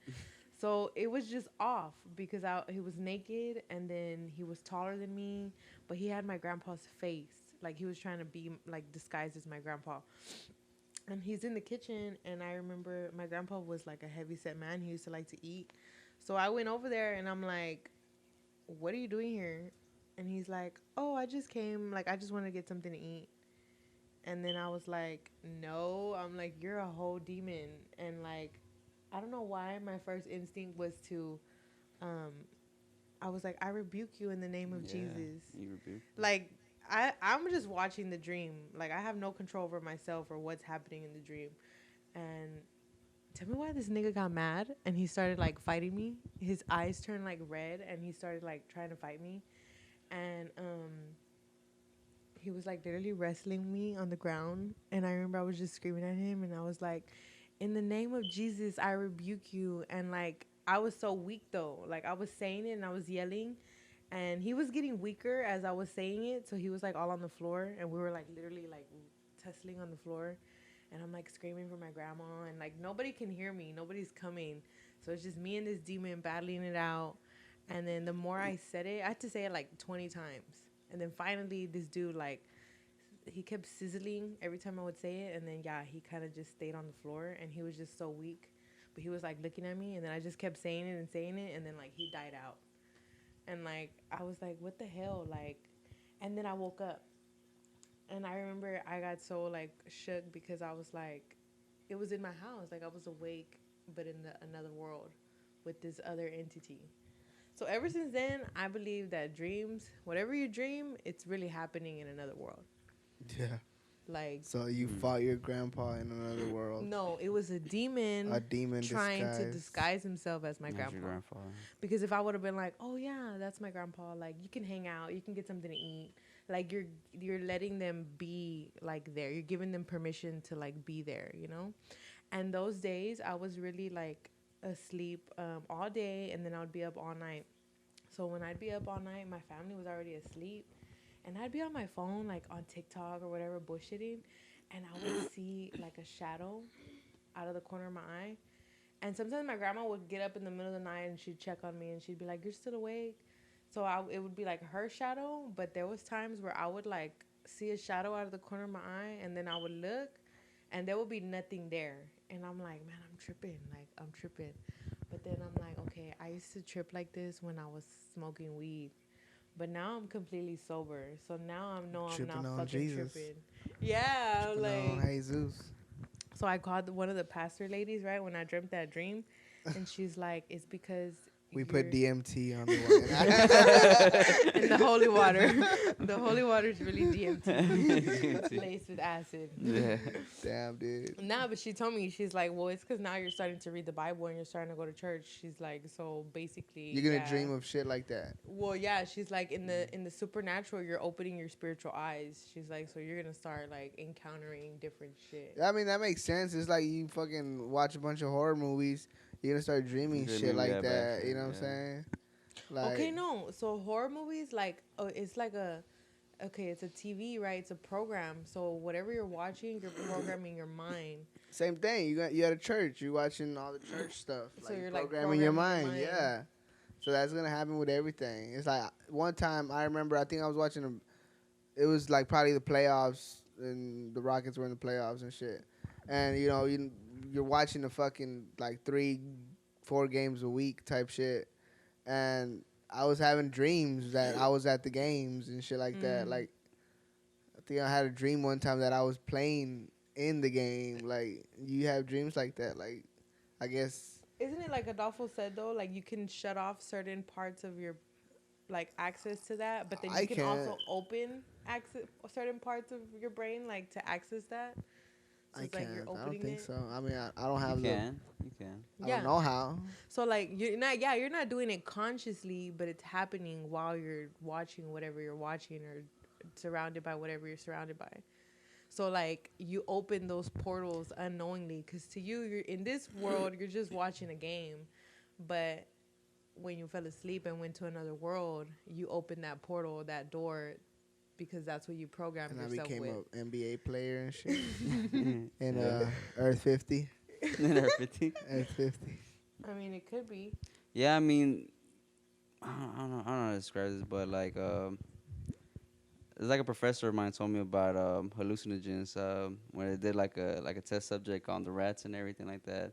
[SPEAKER 5] So it was just off because he was naked and then he was taller than me, but he had my grandpa's face. Like he was trying to be like disguised as my grandpa. And he's in the kitchen and I remember my grandpa was like a heavy set man. He used to like to eat. So I went over there and I'm like, what are you doing here? And he's like, oh, I just came, like I just want to get something to eat. And then I was like, no. I'm like, you're a whole demon. And like, I don't know why my first instinct was to, I was like, I rebuke you in the name of Jesus.
[SPEAKER 2] You rebuke.
[SPEAKER 5] Like, I'm just watching the dream. Like, I have no control over myself or what's happening in the dream. And tell me why this nigga got mad and he started, like, fighting me. His eyes turned, like, red and he started, like, trying to fight me. And he was, like, literally wrestling me on the ground. And I remember I was just screaming at him and I was like, in the name of Jesus, I rebuke you. And, like, I was so weak, though. Like, I was saying it and I was yelling. And he was getting weaker as I was saying it. So he was, like, all on the floor. And we were, like, literally, like, tussling on the floor. And I'm, like, screaming for my grandma. And, like, nobody can hear me. Nobody's coming. So it's just me and this demon battling it out. And then the more I said it, I had to say it, like, 20 times. And then finally, this dude, like, he kept sizzling every time I would say it. And then, yeah, he kind of just stayed on the floor. And he was just so weak. But he was, like, looking at me. And then I just kept saying it. And then, like, he died out. And, like, I was like, what the hell? Like, and then I woke up. And I remember I got so, like, shook because I was, like, it was in my house. Like, I was awake, but in another world with this other entity. So ever since then, I believe that dreams, whatever you dream, it's really happening in another world.
[SPEAKER 3] Yeah.
[SPEAKER 5] Like,
[SPEAKER 3] So you fought your grandpa in another world.
[SPEAKER 5] no, it was a demon.
[SPEAKER 3] A demon
[SPEAKER 5] trying to
[SPEAKER 3] disguised.
[SPEAKER 5] disguise himself as my
[SPEAKER 2] That's your
[SPEAKER 5] grandpa.
[SPEAKER 2] grandfather.
[SPEAKER 5] Because if I would have been like, oh yeah, that's my grandpa, like you can hang out, you can get something to eat, like you're letting them be like there, you're giving them permission to like be there, you know. And those days I was really like asleep all day, and then I would be up all night. So when I'd be up all night, my family was already asleep, and I'd be on my phone like on TikTok or whatever bullshitting, and I would see like a shadow out of the corner of my eye. And sometimes my grandma would get up in the middle of the night and she'd check on me and she'd be like, you're still awake? So it would be like her shadow, but there was times where I would like see a shadow out of the corner of my eye, and then I would look and there would be nothing there. And I'm like, man, I'm tripping. But then I'm like, okay, I used to trip like this when I was smoking weed. But now I'm completely sober. So now I'm
[SPEAKER 3] Tripping
[SPEAKER 5] not
[SPEAKER 3] on
[SPEAKER 5] fucking
[SPEAKER 3] Jesus.
[SPEAKER 5] tripping. Yeah,
[SPEAKER 3] Tripping
[SPEAKER 5] like
[SPEAKER 3] on Jesus.
[SPEAKER 5] So I called one of the pastor ladies, right, when I dreamt that dream, and she's like, "It's because
[SPEAKER 3] We put
[SPEAKER 5] you're
[SPEAKER 3] DMT on the wine.
[SPEAKER 5] in the holy water. The holy water is really DMT laced with acid."
[SPEAKER 2] Yeah.
[SPEAKER 3] Damn, dude.
[SPEAKER 5] Nah, but she told me, she's like, "Well, it's because now you're starting to read the Bible and you're starting to go to church." She's like, "So basically,
[SPEAKER 3] You're gonna
[SPEAKER 5] yeah."
[SPEAKER 3] dream of shit like that.
[SPEAKER 5] Well, yeah, she's like, in the supernatural, you're opening your spiritual eyes. She's like, so you're gonna start like encountering different shit.
[SPEAKER 3] I mean, that makes sense. It's like you fucking watch a bunch of horror movies. You're gonna start dreaming shit
[SPEAKER 2] Dreaming,
[SPEAKER 3] like
[SPEAKER 2] yeah, bad
[SPEAKER 3] that.
[SPEAKER 2] shit,
[SPEAKER 3] You know what I'm
[SPEAKER 2] yeah.
[SPEAKER 3] saying? Like,
[SPEAKER 5] Okay, no. So horror movies, like, oh, it's like it's a TV, right? It's a program. So whatever you're watching, you're programming your mind.
[SPEAKER 3] same thing. You at a church. You're watching all the church stuff.
[SPEAKER 5] So you're, like,
[SPEAKER 3] programming your
[SPEAKER 5] programming
[SPEAKER 3] mind.
[SPEAKER 5] your mind.
[SPEAKER 3] Yeah. So that's gonna happen with everything. It's like one time I remember. I think I was watching them. It was like probably the playoffs, and the Rockets were in the playoffs and shit. And you're watching the fucking like 3-4 games a week type shit. And I was having dreams that I was at the games and shit like that. Like, I think I had a dream one time that I was playing in the game. Like, you have dreams like that. Like, I guess.
[SPEAKER 5] Isn't it like Adolfo said though? Like you can shut off certain parts of your like access to that, but then you
[SPEAKER 3] I
[SPEAKER 5] can also
[SPEAKER 3] can't.
[SPEAKER 5] open access certain parts of your brain like to access that. So
[SPEAKER 3] I
[SPEAKER 5] it's like
[SPEAKER 3] can't.
[SPEAKER 5] you're
[SPEAKER 3] I don't
[SPEAKER 5] opening
[SPEAKER 3] think
[SPEAKER 5] it.
[SPEAKER 3] so. I mean, I don't have
[SPEAKER 2] You
[SPEAKER 3] the.
[SPEAKER 2] can. You can.
[SPEAKER 3] I
[SPEAKER 5] Yeah.
[SPEAKER 3] don't know how.
[SPEAKER 5] So like you're not doing it consciously, but it's happening while you're watching whatever you're watching or surrounded by whatever you're surrounded by. So like you open those portals unknowingly because to you, you're in this world, you're just watching a game, but when you fell asleep and went to another world, you open that portal, that door, because that's what you programmed
[SPEAKER 3] And I
[SPEAKER 5] yourself
[SPEAKER 3] became
[SPEAKER 5] with.
[SPEAKER 3] an NBA player and shit. In Earth 50.
[SPEAKER 2] In our 50.
[SPEAKER 3] Earth 50.
[SPEAKER 5] I mean, it could be.
[SPEAKER 2] Yeah, I mean, I don't know how to describe this, but like, it's like a professor of mine told me about hallucinogens, where they did like a test subject on the rats and everything like that,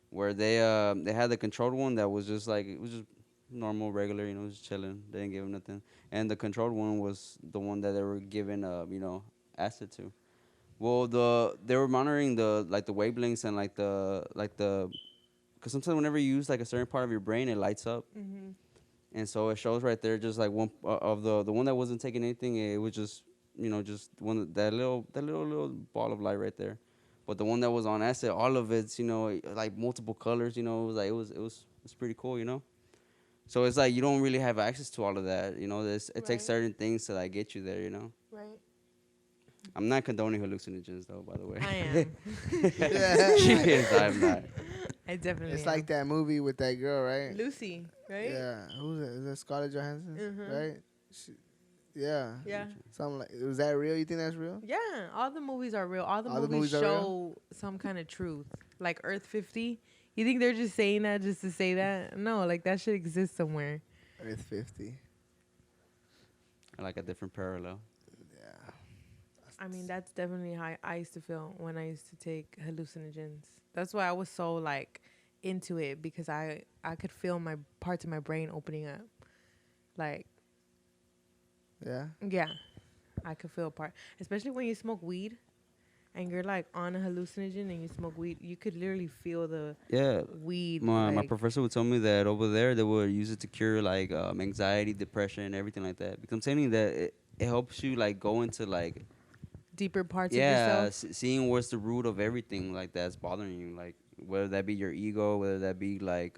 [SPEAKER 2] where they had the controlled one that was just like, it was just normal, regular, just chilling. They didn't give him nothing, and the controlled one was the one that they were giving acid to. Well, they were monitoring the wavelengths and because sometimes whenever you use like a certain part of your brain, it lights up.
[SPEAKER 5] Mm-hmm.
[SPEAKER 2] And so it shows right there, just like one of the one that wasn't taking anything. It was just just one that little ball of light right there. But the one that was on acid, all of it's like multiple colors. It was like it was pretty cool. So it's like you don't really have access to all of that. It takes
[SPEAKER 5] Right.
[SPEAKER 2] certain things to like get you there.
[SPEAKER 5] Right.
[SPEAKER 2] I'm not condoning hallucinogens though, by the way.
[SPEAKER 5] I am.
[SPEAKER 2] Yes, I'm not.
[SPEAKER 5] I definitely.
[SPEAKER 3] It's
[SPEAKER 5] am.
[SPEAKER 3] like that movie with that girl, right?
[SPEAKER 5] Lucy, right?
[SPEAKER 3] Yeah. Who's that? Is that Scarlett Johansson?
[SPEAKER 5] Mhm.
[SPEAKER 3] Right? Yeah.
[SPEAKER 5] Yeah.
[SPEAKER 3] Something like. Was that real? You think that's real?
[SPEAKER 5] Yeah, all the movies are real. All the
[SPEAKER 3] All the
[SPEAKER 5] movies
[SPEAKER 3] movies are
[SPEAKER 5] show some kind of truth. Like Earth 50. You think they're just saying that just to say that? No, like that should exist somewhere.
[SPEAKER 3] Earth 50.
[SPEAKER 2] Like a different parallel.
[SPEAKER 3] Yeah.
[SPEAKER 5] I mean, that's definitely how I used to feel when I used to take hallucinogens. That's why I was so like into it because I could feel my parts of my brain opening up. Like,
[SPEAKER 3] Yeah.
[SPEAKER 5] yeah, I could feel a part, especially when you smoke weed and you're like on a hallucinogen and you smoke weed, you could literally feel the
[SPEAKER 2] Yeah.
[SPEAKER 5] weed.
[SPEAKER 2] My
[SPEAKER 5] like,
[SPEAKER 2] professor would tell me that over there they would use it to cure like anxiety, depression, everything like that. Because I'm telling you that it helps you like go into like
[SPEAKER 5] deeper parts of
[SPEAKER 2] yeah,
[SPEAKER 5] yourself.
[SPEAKER 2] seeing what's the root of everything like that's bothering you, like whether that be your ego, whether that be like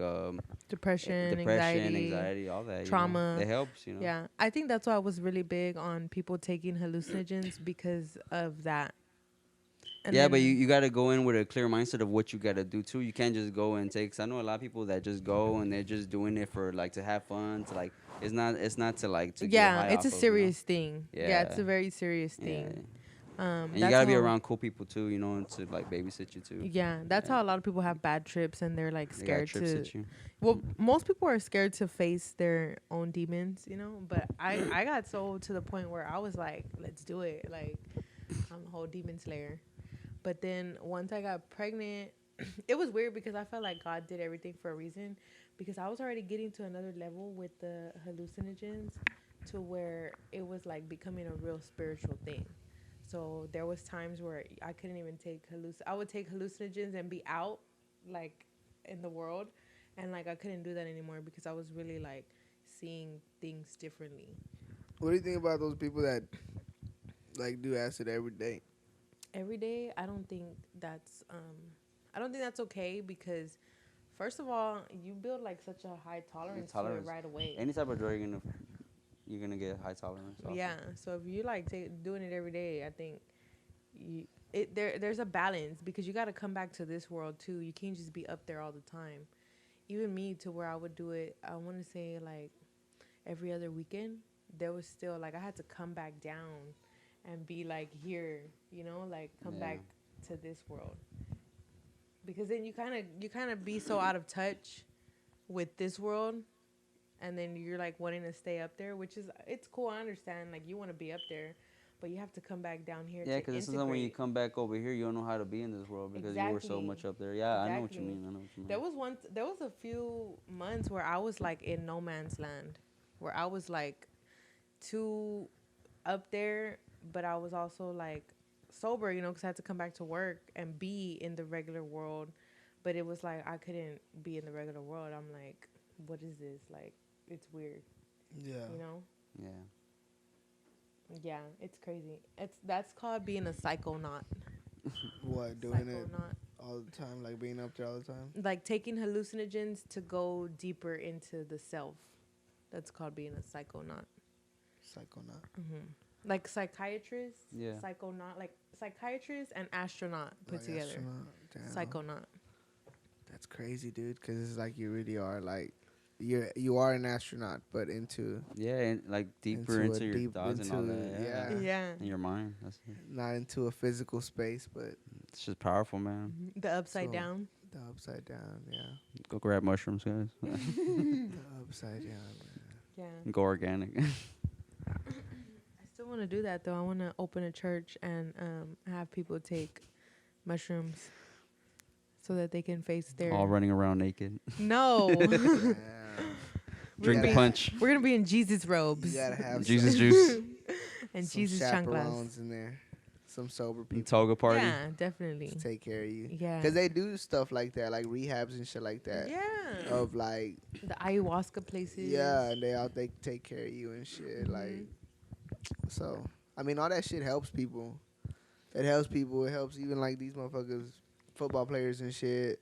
[SPEAKER 5] Depression,
[SPEAKER 2] anxiety, all that
[SPEAKER 5] trauma.
[SPEAKER 2] It helps,
[SPEAKER 5] Yeah, I think that's why I was really big on people taking hallucinogens because of that. And
[SPEAKER 2] yeah,
[SPEAKER 5] then-
[SPEAKER 2] but you got to go in with a clear mindset of what you got to do too. You can't just go and take. Cause I know a lot of people that just go and they're just doing it for like to have fun. To like, it's not to like to. Get
[SPEAKER 5] yeah,
[SPEAKER 2] high
[SPEAKER 5] it's a
[SPEAKER 2] off of,
[SPEAKER 5] serious thing. Yeah. it's a
[SPEAKER 2] Yeah.
[SPEAKER 5] very serious
[SPEAKER 2] Yeah.
[SPEAKER 5] thing.
[SPEAKER 2] And you
[SPEAKER 5] that's
[SPEAKER 2] gotta be
[SPEAKER 5] how-
[SPEAKER 2] around cool people too, and to like babysit you too.
[SPEAKER 5] Yeah, that's
[SPEAKER 2] Yeah.
[SPEAKER 5] how a lot of people have bad trips and they're like
[SPEAKER 2] They got
[SPEAKER 5] scared
[SPEAKER 2] trips
[SPEAKER 5] to.
[SPEAKER 2] at you.
[SPEAKER 5] Well, most people are scared to face their own demons, But I got so to the point where I was like, let's do it. Like, I'm the whole demon slayer. But then once I got pregnant, it was weird because I felt like God did everything for a reason. Because I was already getting to another level with the hallucinogens to where it was like becoming a real spiritual thing. So there was times where I couldn't even take I would take hallucinogens and be out, like, in the world, and like I couldn't do that anymore because I was really like seeing things differently.
[SPEAKER 3] What do you think about those people that like do acid every day?
[SPEAKER 5] Every day, I don't think that's okay because first of all, you build like such a high tolerance to it
[SPEAKER 2] Tolerance.
[SPEAKER 5] right away.
[SPEAKER 2] Any type of drug, you're gonna get high tolerance. Also.
[SPEAKER 5] Yeah, so if you like doing it every day, I think there's a balance because you got to come back to this world too. You can't just be up there all the time. Even me, to where I would do it, I want to say like every other weekend. There was still like I had to come back down and be like here, like come
[SPEAKER 2] Yeah.
[SPEAKER 5] back to this world. Because then you kind of be so out of touch with this world, and then you're like wanting to stay up there, which is it's cool. I understand, like you want to be up there, but you have to come back down here.
[SPEAKER 2] Yeah,
[SPEAKER 5] to
[SPEAKER 2] because this is when you
[SPEAKER 5] integrate.
[SPEAKER 2] come back over here, you don't know how to be in this world because you were so
[SPEAKER 5] Exactly.
[SPEAKER 2] much up there. Yeah, I know what you
[SPEAKER 5] Exactly.
[SPEAKER 2] mean. I know what you mean.
[SPEAKER 5] There was a few months where I was like in no man's land, where I was like too up there, but I was also like sober, because I had to come back to work and be in the regular world. But it was like I couldn't be in the regular world. I'm like, what is this? Like, it's weird,
[SPEAKER 3] Yeah.
[SPEAKER 2] Yeah.
[SPEAKER 5] Yeah, it's crazy. That's called being a psychonaut.
[SPEAKER 3] What, doing it
[SPEAKER 5] Psychonaut.
[SPEAKER 3] all the time, like being up there all the time?
[SPEAKER 5] Like taking hallucinogens to go deeper into the self. That's called being a psychonaut.
[SPEAKER 3] Psychonaut.
[SPEAKER 5] Like psychiatrist,
[SPEAKER 2] Yeah.
[SPEAKER 5] psychonaut, like psychiatrist and astronaut put
[SPEAKER 3] Like
[SPEAKER 5] together.
[SPEAKER 3] astronaut. Damn.
[SPEAKER 5] Psychonaut.
[SPEAKER 3] That's crazy, dude. Because it's like you really are like you are an astronaut, but into
[SPEAKER 2] Yeah, and like deeper
[SPEAKER 3] Into a
[SPEAKER 2] into your
[SPEAKER 3] deep-
[SPEAKER 2] thoughts and all
[SPEAKER 3] into-
[SPEAKER 2] that. Yeah.
[SPEAKER 3] yeah.
[SPEAKER 5] Yeah.
[SPEAKER 2] In your mind. That's it.
[SPEAKER 3] not into a physical space, but
[SPEAKER 2] It's just powerful, man.
[SPEAKER 5] The upside
[SPEAKER 3] So-
[SPEAKER 5] down.
[SPEAKER 3] the upside down. Yeah,
[SPEAKER 2] Go grab mushrooms, guys.
[SPEAKER 3] the upside down.
[SPEAKER 5] Yeah.
[SPEAKER 2] Go organic.
[SPEAKER 5] I still want to do that though. I want to open a church and have people take mushrooms so that they can face their
[SPEAKER 2] All running around naked.
[SPEAKER 5] No.
[SPEAKER 3] Yeah.
[SPEAKER 2] Drink the
[SPEAKER 3] gotta-
[SPEAKER 2] punch.
[SPEAKER 5] We're going to be in Jesus robes
[SPEAKER 3] You gotta have
[SPEAKER 2] Jesus
[SPEAKER 3] some,
[SPEAKER 2] juice.
[SPEAKER 5] and
[SPEAKER 3] some
[SPEAKER 5] Jesus chanclas.
[SPEAKER 3] chaperones in there, some sober
[SPEAKER 2] The
[SPEAKER 3] people
[SPEAKER 2] toga party.
[SPEAKER 5] Yeah, definitely.
[SPEAKER 3] to take care of you.
[SPEAKER 5] Yeah.
[SPEAKER 3] Cause they do stuff like that, like rehabs and shit like that.
[SPEAKER 5] Yeah.
[SPEAKER 3] Of like,
[SPEAKER 5] The ayahuasca places.
[SPEAKER 3] yeah, and they take care of you and shit. Like, so I mean, all that shit helps people. It helps people. It helps even like these motherfuckers, football players and shit.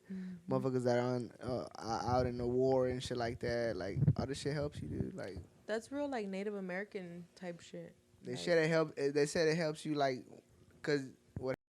[SPEAKER 3] Motherfuckers that are on out in the war and shit like that. Like all this shit helps you, dude. Like
[SPEAKER 5] That's real like Native American type shit.
[SPEAKER 3] they
[SPEAKER 5] Like,
[SPEAKER 3] said it help. They said it helps you like, cause